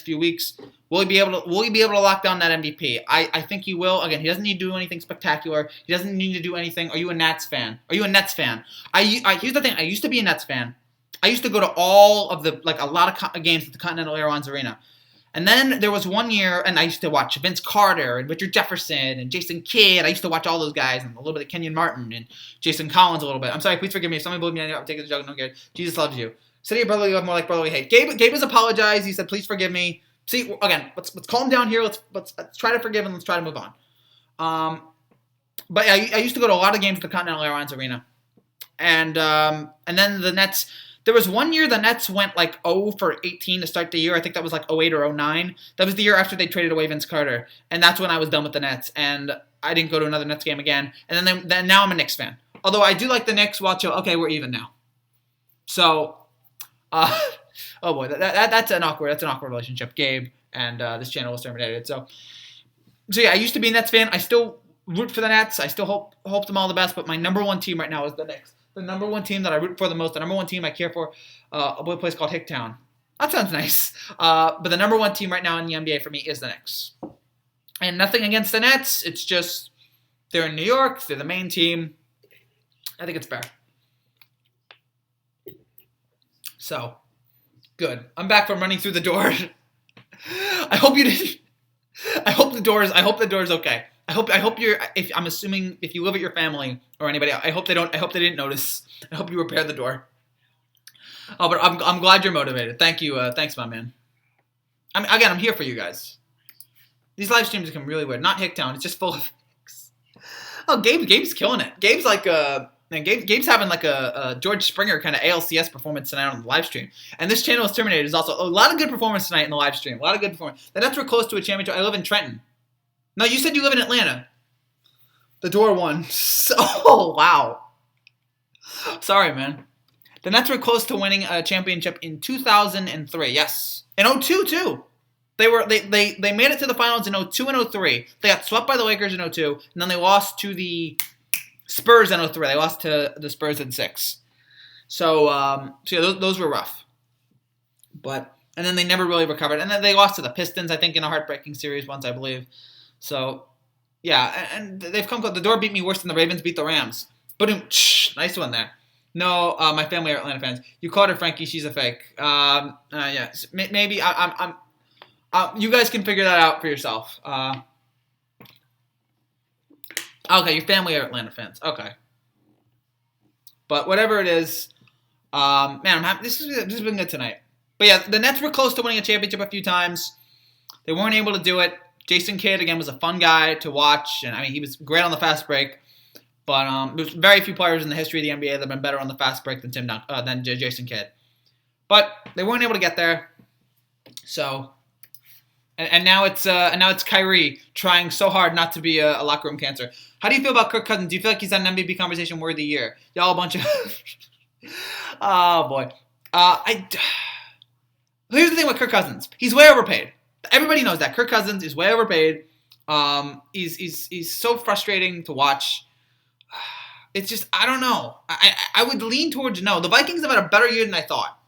few weeks. Will he be able to lock down that MVP? I think he will. Again, he doesn't need to do anything spectacular. He doesn't need to do anything. Are you a Nats fan? Are you a Nets fan? Here's the thing. I used to be a Nets fan. I used to go to all of a lot of games at the Continental Airlines Arena. And then there was one year, and I used to watch Vince Carter and Richard Jefferson and Jason Kidd. I used to watch all those guys, and a little bit of Kenyon Martin and Jason Collins a little bit. I'm sorry, please forgive me. If somebody believe me, I'm taking the joke. No good. Jesus loves you. City of brotherly love, more like brotherly hate. Gabe has apologized. He said, please forgive me. See, again, let's calm down here. Let's try to forgive and let's try to move on. But yeah, I used to go to a lot of games at the Continental Airlines Arena. And then the Nets, there was one year the Nets went like 0 for 18 to start the year. I think that was like 08 or 09. That was the year after they traded away Vince Carter. And that's when I was done with the Nets. And I didn't go to another Nets game again. And then now I'm a Knicks fan. Although I do like the Knicks. Okay, we're even now. So, oh boy, that's an awkward relationship, Gabe, and this channel was terminated. So yeah, I used to be a Nets fan. I still root for the Nets. I still hope them all the best. But my number one team right now is the Knicks. The number one team that I root for the most, the number one team I care for, a place called Hicktown. That sounds nice. But the number one team right now in the NBA for me is the Knicks. And nothing against the Nets. It's just they're in New York. They're the main team. I think it's fair. So, good. I'm back from running through the door. I hope you didn't. I hope the door's okay. I hope you're. I'm assuming if you live at your family or anybody, I hope they didn't notice. I hope you repaired the door. Oh, but I'm glad you're motivated. Thank you. Thanks, my man. I'm here for you guys. These live streams become really weird. Not Hicktown. It's just full of. Oh, Gabe's killing it. Gabe's like Gabe's having like a George Springer kind of ALCS performance tonight on the live stream. And this channel is terminated. Is also a lot of good performance tonight in the live stream. A lot of good performance. The Nets were close to a championship. I live in Trenton. No, you said you live in Atlanta. The door won. Oh, wow. Sorry, man. The Nets were close to winning a championship in 2003. Yes. In 2002, too. They made it to the finals in 2002 and 2003. They got swept by the Lakers in 2002, and then they lost to the Spurs in 2003. They lost to the Spurs in 2006. So yeah, those were rough. And then they never really recovered. And then they lost to the Pistons, I think, in a heartbreaking series once, I believe. So, yeah, and they've come close. The door beat me worse than the Ravens beat the Rams. Boom, nice one there. No, my family are Atlanta fans. You called her Frankie. She's a fake. Yeah, maybe I'm you guys can figure that out for yourself. Okay, your family are Atlanta fans. Okay. But whatever it is, man, I'm happy. This has been good tonight. But yeah, the Nets were close to winning a championship a few times. They weren't able to do it. Jason Kidd, again, was a fun guy to watch. And, I mean, he was great on the fast break. But there's very few players in the history of the NBA that have been better on the fast break than Jason Kidd. But they weren't able to get there. So, and now it's Kyrie trying so hard not to be a locker room cancer. How do you feel about Kirk Cousins? Do you feel like he's had an MVP conversation worthy year? Y'all a bunch of oh boy. Here's the thing with Kirk Cousins. He's way overpaid. Everybody knows that. Kirk Cousins is way overpaid. He's so frustrating to watch. It's just, I don't know. I would lean towards no. The Vikings have had a better year than I thought.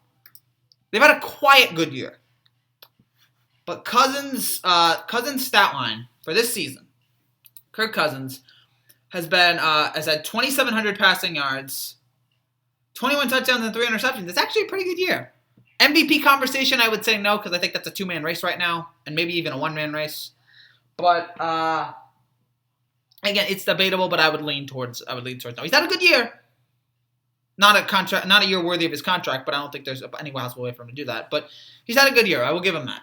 They've had a quiet good year. But Cousins' stat line for this season, Kirk Cousins has had 2,700 passing yards, 21 touchdowns, and 3 interceptions. That's actually a pretty good year. MVP conversation, I would say no, because I think that's a 2-man race right now, and maybe even a 1-man race. But again, it's debatable, but I would lean towards no. He's had a good year. Not a year worthy of his contract, but I don't think there's any possible way for him to do that. But he's had a good year. I will give him that.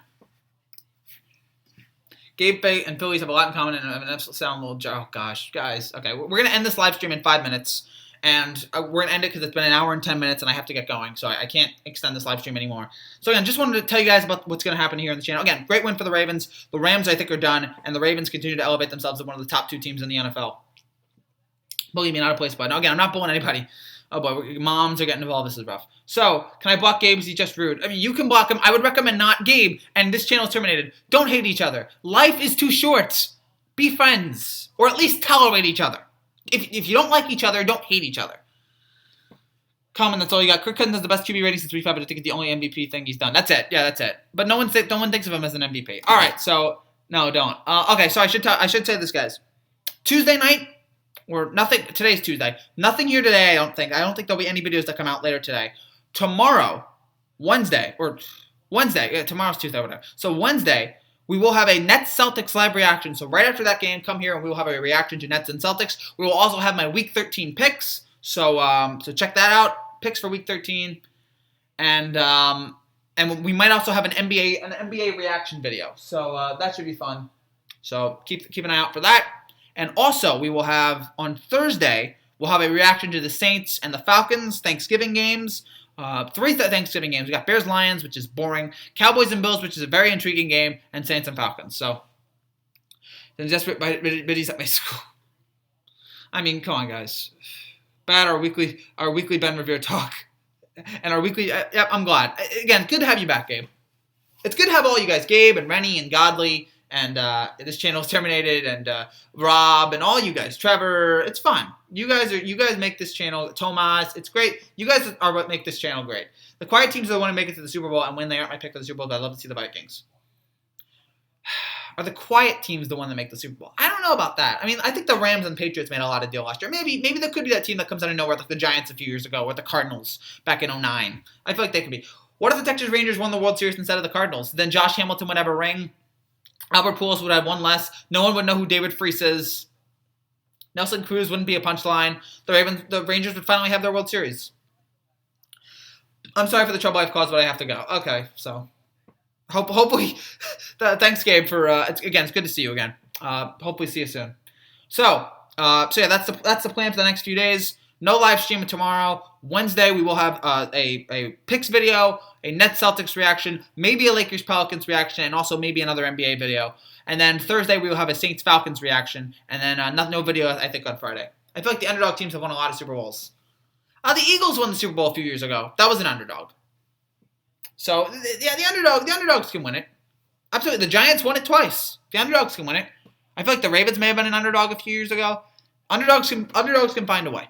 Gabe Bay and Phillies have a lot in common and have an absolute sound little. Oh gosh, guys. Okay, we're gonna end this live stream in 5 minutes, and we're gonna end it because it's been an hour and 10 minutes, and I have to get going, so I can't extend this live stream anymore. So again, just wanted to tell you guys about what's gonna happen here on the channel. Again, great win for the Ravens. The Rams, I think, are done, and the Ravens continue to elevate themselves as one of the top 2 teams in the NFL. Believe me, not a place, but no, again, I'm not bullying anybody. Oh boy, moms are getting involved. This is rough. So, can I block Gabe? Is he just rude? I mean, you can block him. I would recommend not Gabe, and this channel is terminated. Don't hate each other. Life is too short. Be friends, or at least tolerate each other. If you don't like each other, don't hate each other. Comment, that's all you got. Kirk Cousins has the best QB rating since week 5, but I think it's the only MVP thing he's done. That's it. Yeah, that's it. But no one thinks of him as an MVP. All right, so no, don't. Okay, so I should say this, guys. Tuesday night. Or nothing. Today's Tuesday. Nothing here today, I don't think. I don't think there'll be any videos that come out later today. Tomorrow, Wednesday. Yeah, tomorrow's Tuesday, whatever. So Wednesday, we will have a Nets Celtics live reaction. So right after that game, come here and we will have a reaction to Nets and Celtics. We will also have my Week 13 picks. So check that out. Picks for Week 13. And we might also have an NBA reaction video. So that should be fun. So keep an eye out for that. And also, we will have, on Thursday, we'll have a reaction to the Saints and the Falcons Thanksgiving games. 3 Thanksgiving games. We got Bears-Lions, which is boring. Cowboys and Bills, which is a very intriguing game. And Saints and Falcons. So, then desperate biddies at my school. I mean, come on, guys. Bad our weekly Ben Revere talk. And our weekly, yep, I'm glad. Again, good to have you back, Gabe. It's good to have all you guys, Gabe and Rennie and Godly. And this channel is terminated, and Rob and all you guys, Trevor, it's fun. You guys make this channel, Tomas, it's great. You guys are what make this channel great. The quiet teams are the one to make it to the Super Bowl, and when they aren't my pick for the Super Bowl, I'd love to see the Vikings. Are the quiet teams the one that make the Super Bowl? I don't know about that. I mean, I think the Rams and Patriots made a lot of deal last year. Maybe there could be that team that comes out of nowhere, like the Giants a few years ago, or the Cardinals back in 2009. I feel like they could be. What if the Texas Rangers won the World Series instead of the Cardinals? Then Josh Hamilton would have a ring. Albert Pujols would have 1 less. No one would know who David Freese is. Nelson Cruz wouldn't be a punchline. The Rangers would finally have their World Series. I'm sorry for the trouble I've caused, but I have to go. Okay, so hopefully, thanks, Gabe, for again. It's good to see you again. Hopefully, see you soon. So yeah, that's the plan for the next few days. No live stream tomorrow. Wednesday, we will have a picks video, a Nets Celtics reaction, maybe a Lakers Pelicans reaction, and also maybe another NBA video. And then Thursday, we will have a Saints Falcons reaction, and then no video, I think, on Friday. I feel like the underdog teams have won a lot of Super Bowls. The Eagles won the Super Bowl a few years ago. That was an underdog. So, yeah, the underdogs can win it. Absolutely. The Giants won it twice. The underdogs can win it. I feel like the Ravens may have been an underdog a few years ago. Underdogs can find a way.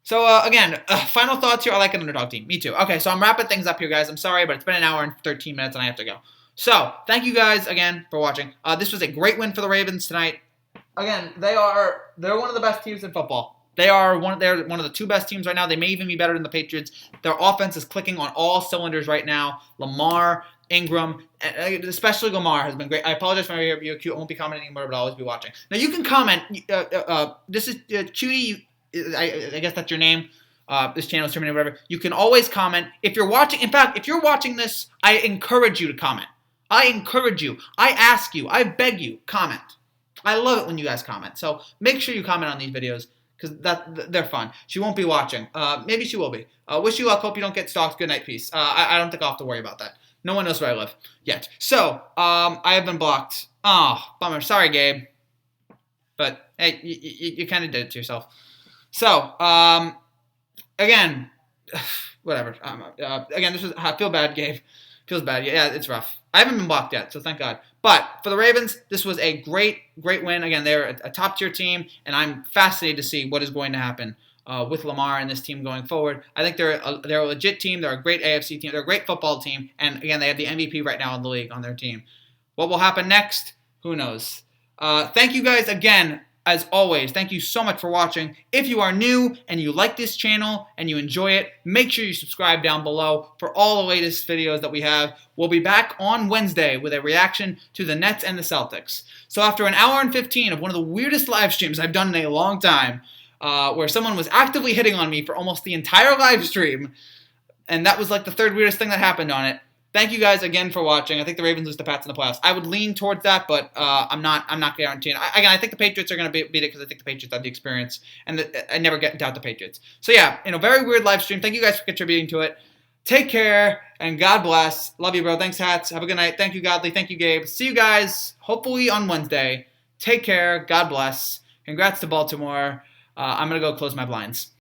So, again, final thoughts here. I like an underdog team. Me too. Okay, so I'm wrapping things up here, guys. I'm sorry, but it's been an hour and 13 minutes, and I have to go. So, thank you guys again for watching. This was a great win for the Ravens tonight. Again, they're one of the best teams in football. They're one of the 2 best teams right now. They may even be better than the Patriots. Their offense is clicking on all cylinders right now. Lamar, Ingram, and especially Lamar has been great. I apologize for my review. I won't be commenting anymore, but I'll always be watching. Now, you can comment. This is Cutie. I guess that's your name. This channel is terminated, whatever. You can always comment. If you're watching, in fact, if you're watching this, I encourage you to comment. I encourage you. I ask you. I beg you, comment. I love it when you guys comment. So make sure you comment on these videos because they're fun. She won't be watching. Maybe she will be. Wish you luck. Hope you don't get stalked. Good night. Peace. I don't think I'll have to worry about that. No one knows where I live yet. So, I have been blocked. Oh, bummer. Sorry, Gabe. But, hey, you kind of did it to yourself. So, again, whatever. Again, I feel bad, Gabe. Feels bad. Yeah, it's rough. I haven't been blocked yet, so thank God. But for the Ravens, this was a great win. Again, they're a top-tier team, and I'm fascinated to see what is going to happen with Lamar and this team going forward. I think they're a legit team. They're a great AFC team. They're a great football team. And, again, they have the MVP right now in the league on their team. What will happen next? Who knows? Thank you guys again. As always, thank you so much for watching. If you are new and you like this channel and you enjoy it, make sure you subscribe down below for all the latest videos that we have. We'll be back on Wednesday with a reaction to the Nets and the Celtics. So after an hour and 15 of one of the weirdest live streams I've done in a long time, where someone was actively hitting on me for almost the entire live stream, and that was like the third weirdest thing that happened on it. Thank you guys again for watching. I think the Ravens lose the Pats in the playoffs. I would lean towards that, but I'm not guaranteeing. I think the Patriots are going to beat it because I think the Patriots have the experience, and I never doubt the Patriots. So yeah, very weird live stream. Thank you guys for contributing to it. Take care, and God bless. Love you, bro. Thanks, Hats. Have a good night. Thank you, Godly. Thank you, Gabe. See you guys hopefully on Wednesday. Take care. God bless. Congrats to Baltimore. I'm going to go close my blinds.